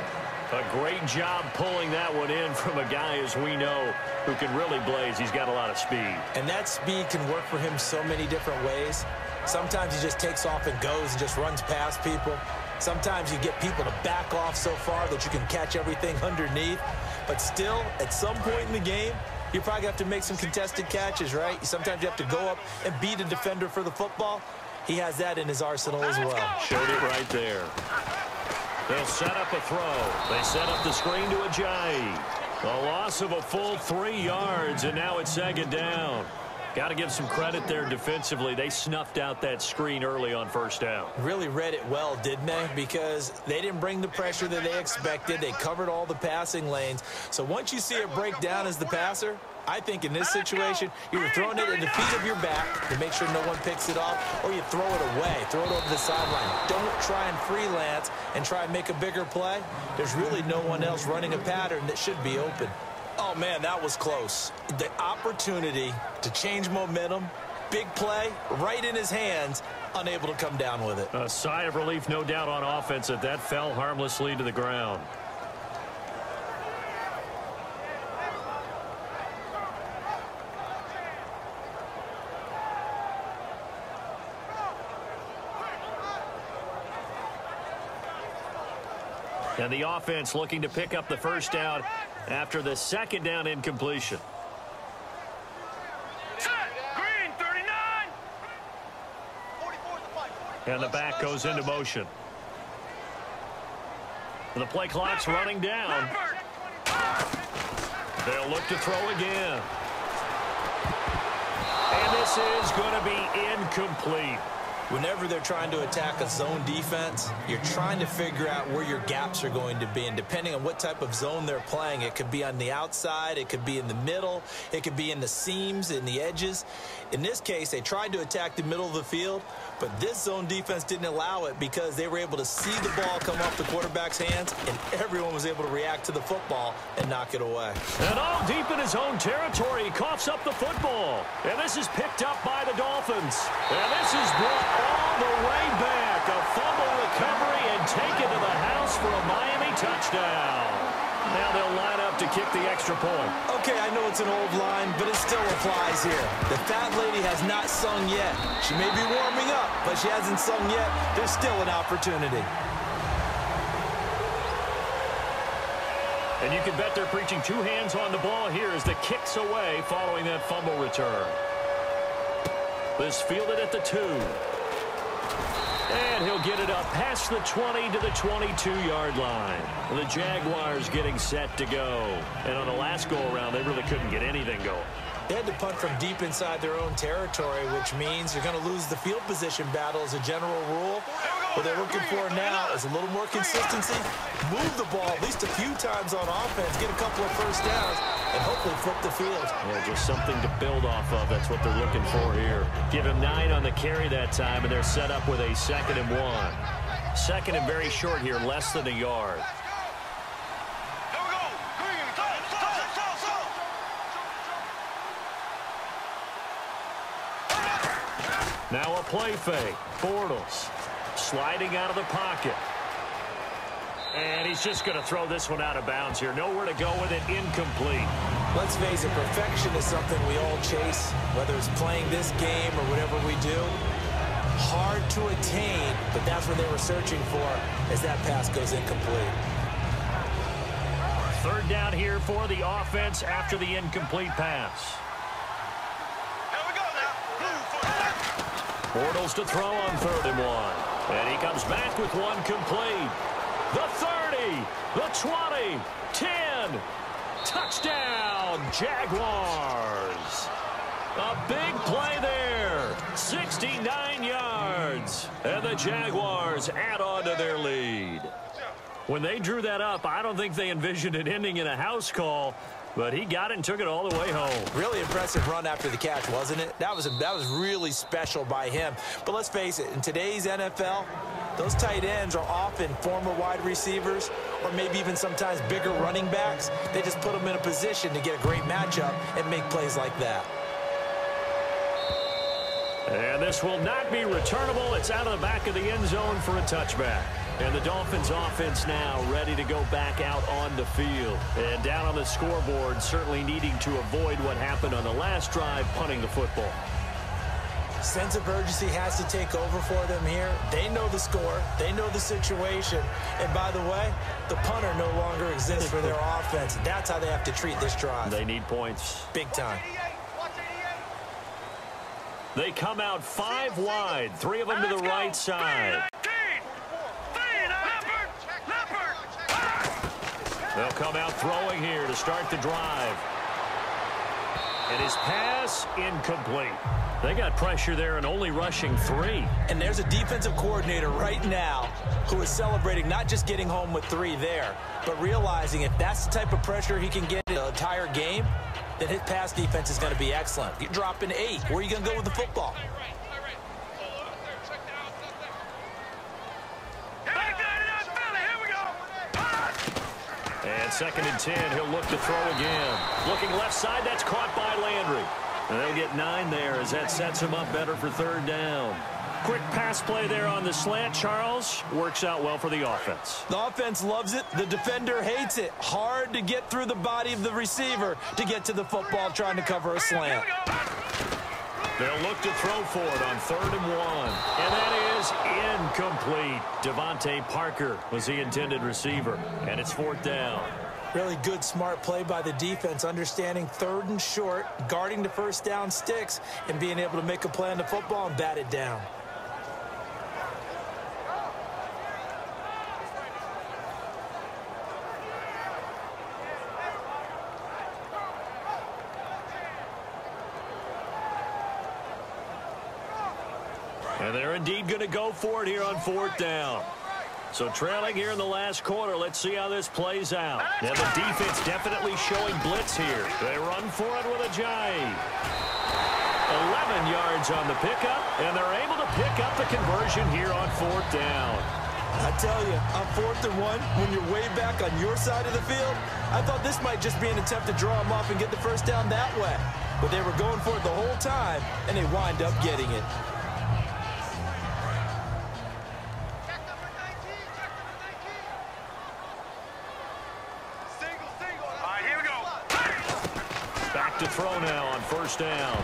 A great job pulling that one in from a guy, as we know, who can really blaze. He's got a lot of speed. And that speed can work for him so many different ways. Sometimes he just takes off and goes and just runs past people. Sometimes you get people to back off so far that you can catch everything underneath. But still, at some point in the game, you probably have to make some contested catches, right? Sometimes you have to go up and beat a defender for the football. He has that in his arsenal as well. Showed it right there. They'll set up a throw. They set up the screen to Ajayi. A loss of a full 3 yards, and now it's 2nd down. Got to give some credit there defensively. They snuffed out that screen early on 1st down. Really read it well, didn't they? Because they didn't bring the pressure that they expected. They covered all the passing lanes. So once you see it break down as the passer, I think in this situation, you're throwing it at the feet of your back to make sure no one picks it off, or you throw it away, throw it over the sideline. Don't try and freelance and try and make a bigger play. There's really no one else running a pattern that should be open. Oh, man, that was close. The opportunity to change momentum, big play, right in his hands, unable to come down with it. A sigh of relief, no doubt, on offense that fell harmlessly to the ground. And the offense looking to pick up the 1st down after the 2nd down incompletion. Green, 39. And the back goes into motion. The play clock's running down. They'll look to throw again. And this is going to be incomplete. Whenever they're trying to attack a zone defense, you're trying to figure out where your gaps are going to be. And depending on what type of zone they're playing, it could be on the outside, it could be in the middle, it could be in the seams, in the edges. In this case, they tried to attack the middle of the field, but this zone defense didn't allow it because they were able to see the ball come off the quarterback's hands, and everyone was able to react to the football and knock it away. And all deep in his own territory, he coughs up the football. And this is picked up by the Dolphins. And this is brought all the way back. A fumble this for a Miami touchdown. Now they'll line up to kick the extra point. Okay, I know it's an old line, but it still applies here. The fat lady has not sung yet. She may be warming up, but she hasn't sung yet. There's still an opportunity. And you can bet they're preaching two hands on the ball here as the kick's away following that fumble return. This fielded at the 2. And he'll get it up past the 20 to the 22-yard line. The Jaguars getting set to go. And on the last go-around, they really couldn't get anything going. They had to punt from deep inside their own territory, which means you're going to lose the field position battle as a general rule. What they're looking for now is a little more consistency, move the ball at least a few times on offense, get a couple of first downs, and hopefully flip the field. Yeah, just something to build off of. That's what they're looking for here. Give him 9 on the carry that time, and they're set up with a 2nd and 1. Second and very short here, less than a yard. Now a play fake. Bortles sliding out of the pocket. And he's just going to throw this one out of bounds here. Nowhere to go with it. Incomplete. Let's face it, perfection is something we all chase, whether it's playing this game or whatever we do. Hard to attain, but that's what they were searching for as that pass goes incomplete. 3rd down here for the offense after the incomplete pass. Bortles to throw on 3rd and 1. And he comes back with one complete. The 30, the 20, 10. Touchdown, Jaguars. A big play there. 69 yards. And the Jaguars add on to their lead. When they drew that up, I don't think they envisioned it ending in a house call. But he got it and took it all the way home. Really impressive run after the catch, wasn't it? That was really special by him. But let's face it, in today's NFL, those tight ends are often former wide receivers or maybe even sometimes bigger running backs. They just put them in a position to get a great matchup and make plays like that. And this will not be returnable. It's out of the back of the end zone for a touchback. And the Dolphins offense now ready to go back out on the field. And down on the scoreboard, certainly needing to avoid what happened on the last drive, punting the football. Sense of urgency has to take over for them here. They know the score. They know the situation. And by the way, the punter no longer exists for their offense. That's how they have to treat this drive. They need points. Big time. They come out 5 wide, 3 of them to the right side. They'll come out throwing here to start the drive. And his pass incomplete. They got pressure there and only rushing 3. And there's a defensive coordinator right now who is celebrating not just getting home with 3 there, but realizing if that's the type of pressure he can get in the entire game, then his pass defense is going to be excellent. You're dropping 8. Where are you going to go with the football? And 2nd and 10, he'll look to throw again. Looking left side, that's caught by Landry. And they'll get 9 there as that sets him up better for 3rd down. Quick pass play there on the slant, Charles. Works out well for the offense. The offense loves it. The defender hates it. Hard to get through the body of the receiver to get to the football trying to cover a slant. They'll look to throw for it on 3rd and 1. And that is incomplete. Devontae Parker was the intended receiver. And it's 4th down. Really good, smart play by the defense, understanding 3rd and short, guarding the first down sticks, and being able to make a play on the football and bat it down. And they're indeed going to go for it here on 4th down. So trailing here in the last quarter, let's see how this plays out. Now the defense definitely showing blitz here. They run for it with a jive. 11 yards on the pickup, and they're able to pick up the conversion here on 4th down. I tell you, on 4th and 1, when you're way back on your side of the field, I thought this might just be an attempt to draw them off and get the first down that way. But they were going for it the whole time, and they wind up getting it. back to throw now on first down.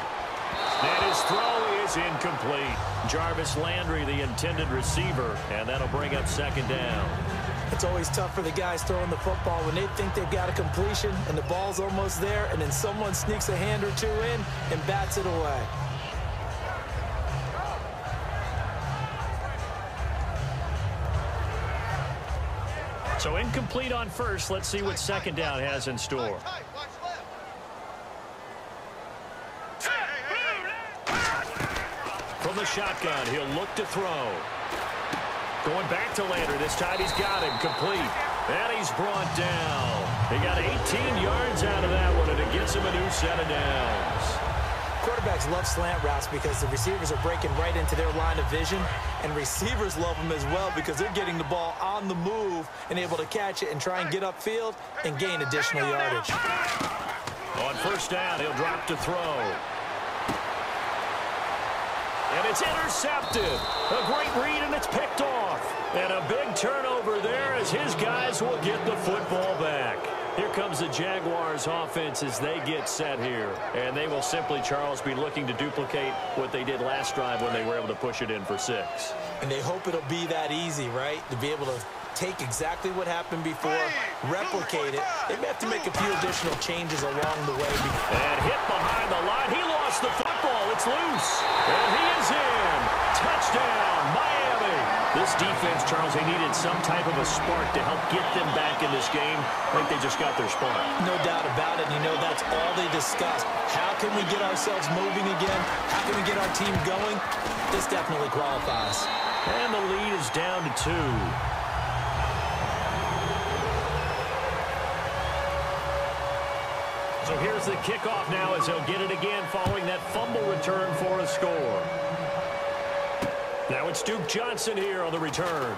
And his throw is incomplete. Jarvis Landry, the intended receiver, and that'll bring up second down. It's always tough for the guys throwing the football when they think they've got a completion and the ball's almost there, and then someone sneaks a hand or two in and bats it away. So incomplete on first. Let's see what second down has in store. From the shotgun, he'll look to throw. Going back to Landry. This time he's got him complete. And he's brought down. He got 18 yards out of that one, and it gets him a new set of downs. Quarterbacks love slant routes because the receivers are breaking right into their line of vision, and receivers love them as well because they're getting the ball on the move and able to catch it and try and get upfield and gain additional yardage. On first down, he'll drop to throw. And it's intercepted. A great read, and it's picked off. And a big turnover there as his guys will get the football back. Here comes the Jaguars offense as they get set here. And they will simply, Charles, be looking to duplicate what they did last drive when they were able to push it in for 6. And they hope it'll be that easy, right? To be able to take exactly what happened before, replicate it. They may have to make a few additional changes along the way. And hit behind the line. He lost the football. It's loose. And he is in. Touchdown, Miami. This defense, Charles, they needed some type of a spark to help get them back in this game. I think they just got their spark. No doubt about it. You know, that's all they discussed. How can we get ourselves moving again? How can we get our team going? This definitely qualifies. And the lead is down to 2. So here's the kickoff now as he'll get it again following that fumble return for a score. Now it's Duke Johnson here on the return.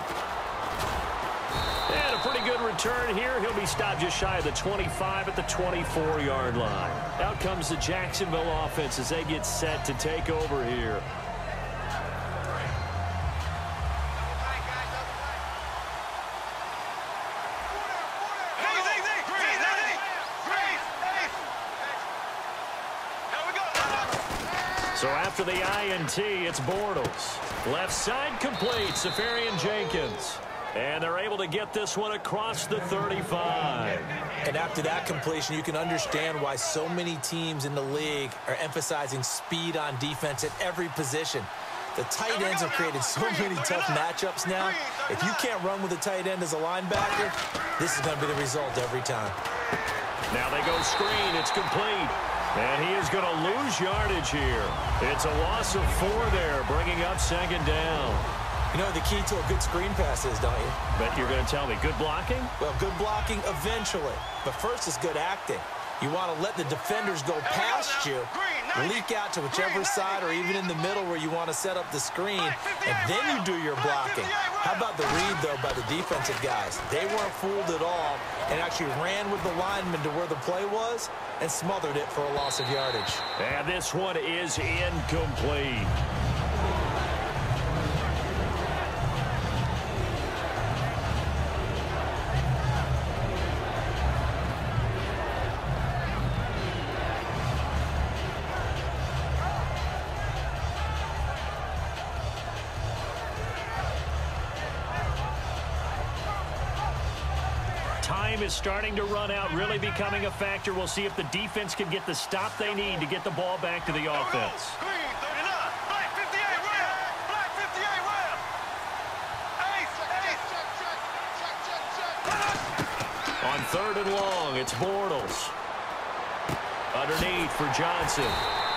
And a pretty good return here. He'll be stopped just shy of the 25 at the 24-yard line. Out comes the Jacksonville offense as they get set to take over here. So after the INT, it's Bortles. Left side complete, Safarian Jenkins. And they're able to get this one across the 35. And after that completion, you can understand why so many teams in the league are emphasizing speed on defense at every position. The tight ends have created so many tough matchups now. If you can't run with a tight end as a linebacker, this is going to be the result every time. Now they go screen. It's complete. And he is going to lose yardage here. It's a loss of 4 there, bringing up second down. You know the key to a good screen pass is, don't you? But you're going to tell me, good blocking? Well, good blocking eventually. But first is good acting. You want to let the defenders go past you, leak out to whichever side or even in the middle where you want to set up the screen, and then you do your blocking. How about the read, though, by the defensive guys? They weren't fooled at all and actually ran with the lineman to where the play was and smothered it for a loss of yardage. And this one is incomplete. Time is starting to run out, really becoming a factor. We'll see if the defense can get the stop they need to get the ball back to the offense. Green 39, black 58 round, black 58 round. Ace. On 3rd and long, it's Bortles. Underneath for Johnson.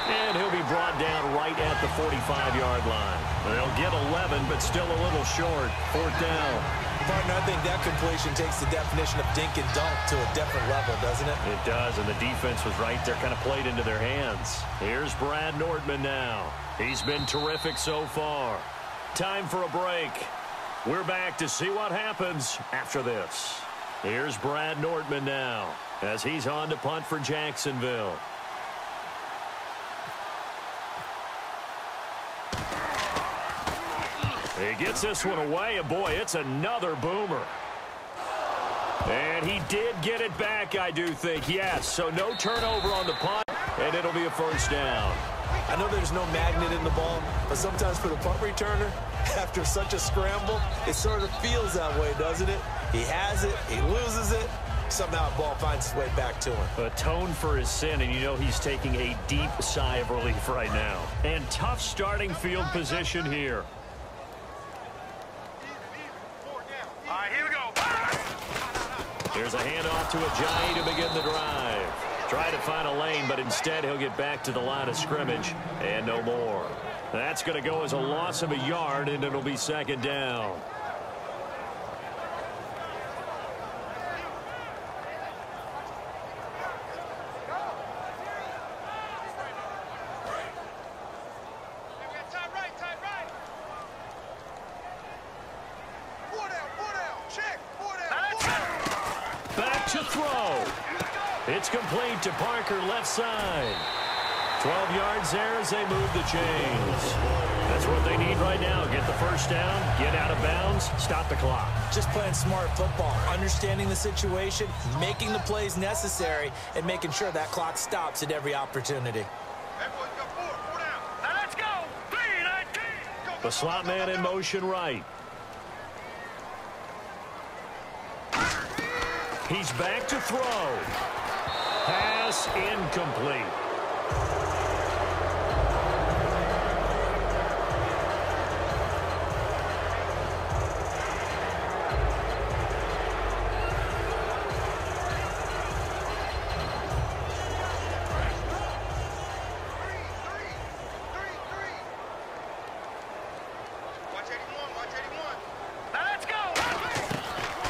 And he'll be brought down right at the 45-yard line. They'll get 11, but still a little short. 4th down. Partner, I think that completion takes the definition of dink and dunk to a different level, doesn't it? It does, and the defense was right there, kind of played into their hands. Here's Brad Nordman now. He's been terrific so far. Time for a break. We're back to see what happens after this. Here's Brad Nordman now as he's on to punt for Jacksonville. He gets this one away, and boy, it's another boomer. And he did get it back, I do think, yes. So no turnover on the punt. and it'll be a first down. I know there's no magnet in the ball, but sometimes for the punt returner, after such a scramble, it sort of feels that way, doesn't it? He has it, he loses it, somehow the ball finds its way back to him. Atone for his sin, and you know he's taking a deep sigh of relief right now. And tough starting field position here. All right, here we go. There's a handoff to Ajayi to begin the drive. Try to find a lane, but instead he'll get back to the line of scrimmage and no more. That's going to go as a loss of a yard, and it'll be second down. Back to throw. It's complete to Parker, left side. 12 yards there as they move the chains. That's what they need right now. Get the first down, get out of bounds, stop the clock. Just playing smart football, understanding the situation, making the plays necessary, and making sure that clock stops at every opportunity. Now let's go. The slot man in motion right. He's back to throw. Pass incomplete. Watch 81, watch 81. Now let's go.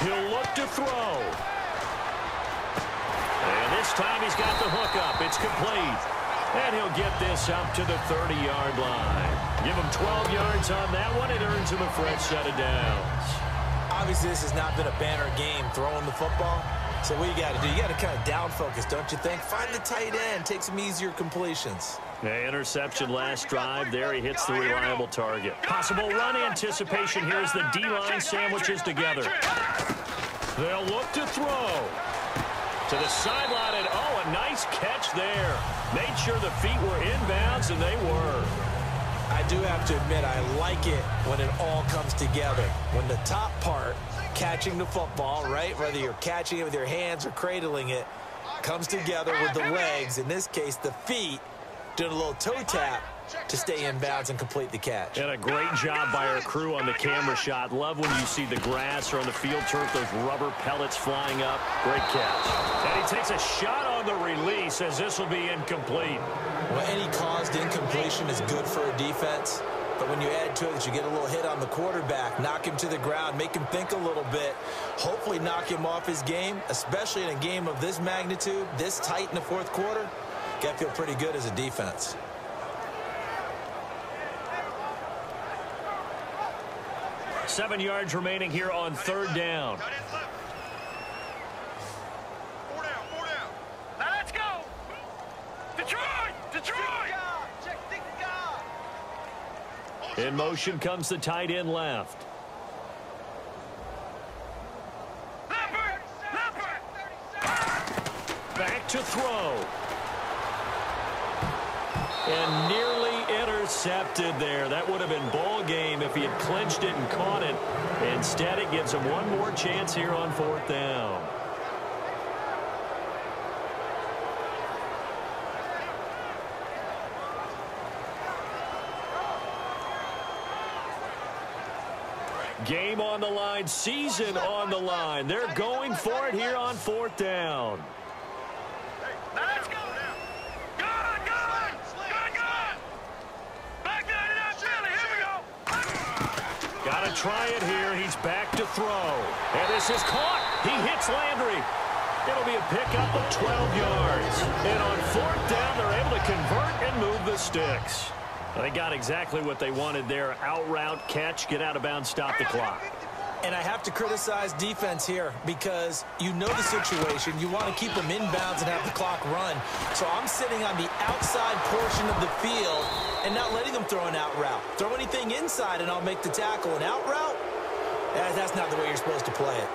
He'll look to throw. And this time he's got the hook up. It's complete. And he'll get this up to the 30-yard line. Give him 12 yards on that one. It earns him a fresh set of downs. Obviously, this has not been a banner game throwing the football. So what you got to do, you got to kind of down focus, don't you think? Find the tight end, take some easier completions. The interception last drive. There he hits the reliable target. Possible run anticipation here as the D-line sandwiches together. They'll look to throw. To the sideline, and oh, a nice catch there. Made sure the feet were inbounds, and they were. I do have to admit, I like it when it all comes together. When the top part, catching the football, right, whether you're catching it with your hands or cradling it, comes together with the legs, in this case, the feet, doing a little toe tap to stay in bounds and complete the catch. And a great job by our crew on the camera shot. Love when you see the grass or on the field turf, those rubber pellets flying up. Great catch. And he takes a shot on the release as this will be incomplete. Well, any caused incompletion is good for a defense. But when you add to it that you get a little hit on the quarterback, knock him to the ground, make him think a little bit, hopefully knock him off his game, especially in a game of this magnitude, this tight in the fourth quarter, got to feel pretty good as a defense. Seven yards remaining here on third down. Four down. Now let's go. Detroit. In motion comes the tight end left. Back to throw. And nearly intercepted there. That would have been ball game if he had clinched it and caught it. Instead, it gives him one more chance here on fourth down. Game on the line, season on the line. They're going for it here on fourth down. Now let's go. Good. Back down in that Philly. Here we go. Got to try it here. He's back to throw. And this is caught. He hits Landry. It'll be a pickup of 12 yards. And on fourth down, they're able to convert and move the sticks. They got exactly what they wanted there. Out route, catch, get out of bounds, stop the clock. And I have to criticize defense here because you know the situation. You want to keep them inbounds and have the clock run. So I'm sitting on the outside portion of the field and not letting them throw an out route. Throw anything inside and I'll make the tackle. An out route? That's not the way you're supposed to play it.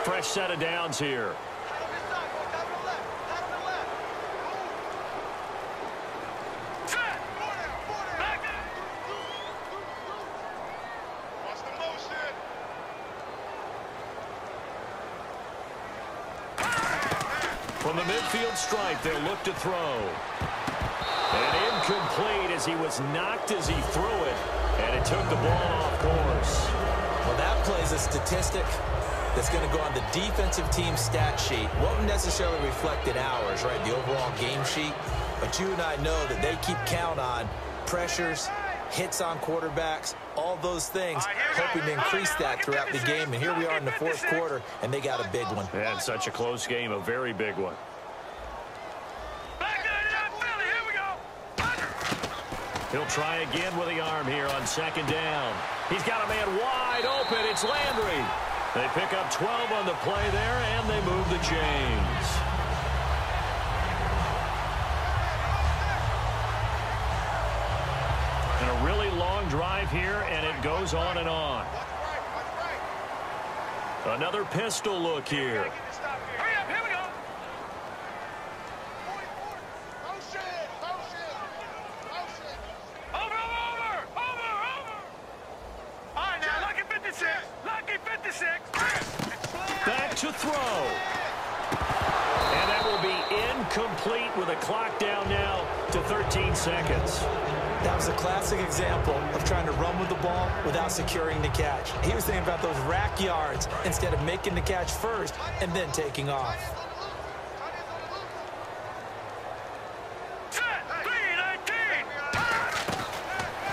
Fresh set of downs here. From the midfield stripe, they'll look to throw. And incomplete as he was knocked as he threw it. And it took the ball off course. Well, that plays a statistic that's going to go on the defensive team stat sheet. Won't necessarily reflect in ours, right, the overall game sheet. But you and I know that they keep count on pressures, hits on quarterbacks, all those things, hoping to increase that throughout the game. And here we are in the fourth quarter, and they got a big one. And such a close game, a very big one. He'll try again with the arm here on second down. He's got a man wide open. It's Landry. They pick up 12 on the play there, and they move the chains. And a really long drive here, and it goes on and on. Another pistol look here. Back to throw. And that will be incomplete with a clock down now to 13 seconds. That was a classic example of trying to run with the ball without securing the catch. He was thinking about those rack yards instead of making the catch first and then taking off.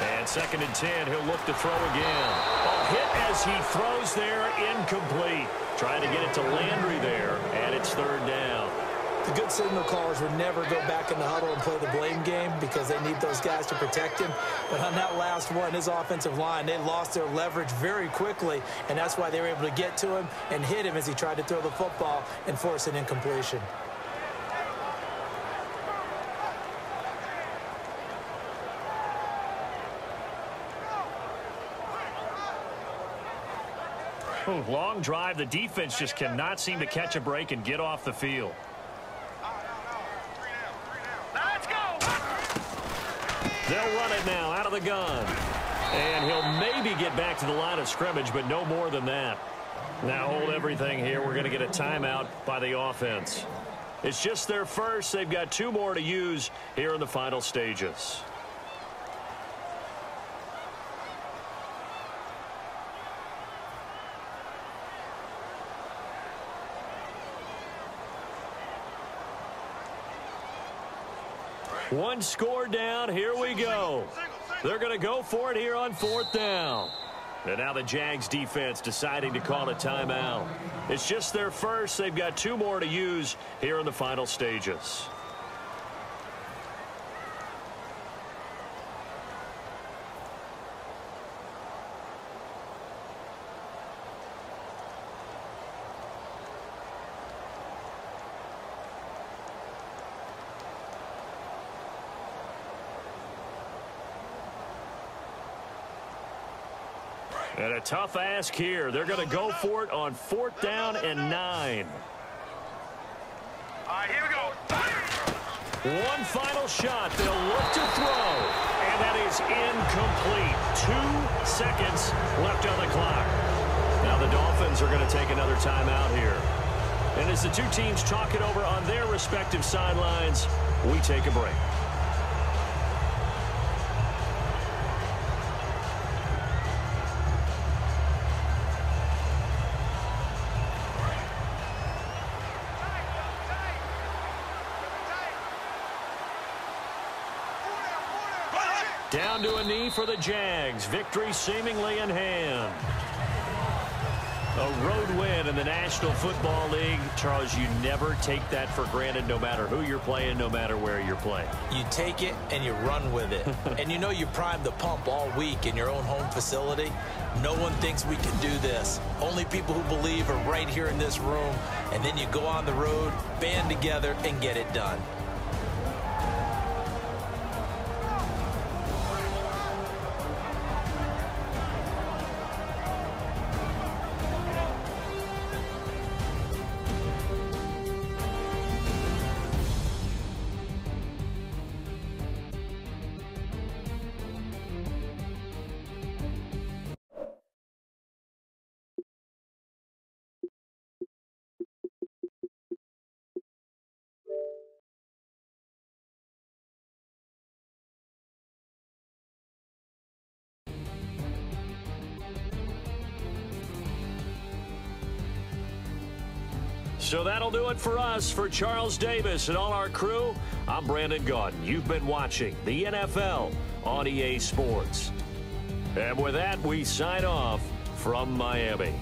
And second and 10, he'll look to throw again. A hit as he throws there, incomplete. Trying to get it to Landry there, and it's third down. The good signal callers would never go back in the huddle and play the blame game because they need those guys to protect him. But on that last one, his offensive line, they lost their leverage very quickly, and that's why they were able to get to him and hit him as he tried to throw the football and force an incompletion. Long drive. The defense just cannot seem to catch a break and get off the field. Let's go. They'll run it now out of the gun. And he'll maybe get back to the line of scrimmage, but no more than that. Now hold everything here. We're going to get a timeout by the offense. It's just their first. They've got 2 more to use here in the final stages. One score down. Here we go. They're going to go for it here on fourth down. And now the Jags defense deciding to call a timeout. It's just their first. They've got 2 more to use here in the final stages. And a tough ask here. They're going to go for it on fourth down and 9. All right, here we go. One final shot. They'll look to throw. And that is incomplete. 2 seconds left on the clock. Now the Dolphins are going to take another timeout here. And as the 2 teams talk it over on their respective sidelines, we take a break. Down to a knee for the Jags. Victory seemingly in hand. A road win in the National Football League. Charles, you never take that for granted no matter who you're playing, no matter where you're playing. You take it and you run with it. And you know you primed the pump all week in your own home facility. No one thinks we can do this. Only people who believe are right here in this room. And then you go on the road, band together, and get it done. So that'll do it for us. For Charles Davis and all our crew, I'm Brandon Gaudin. You've been watching the NFL on EA Sports. And with that, we sign off from Miami.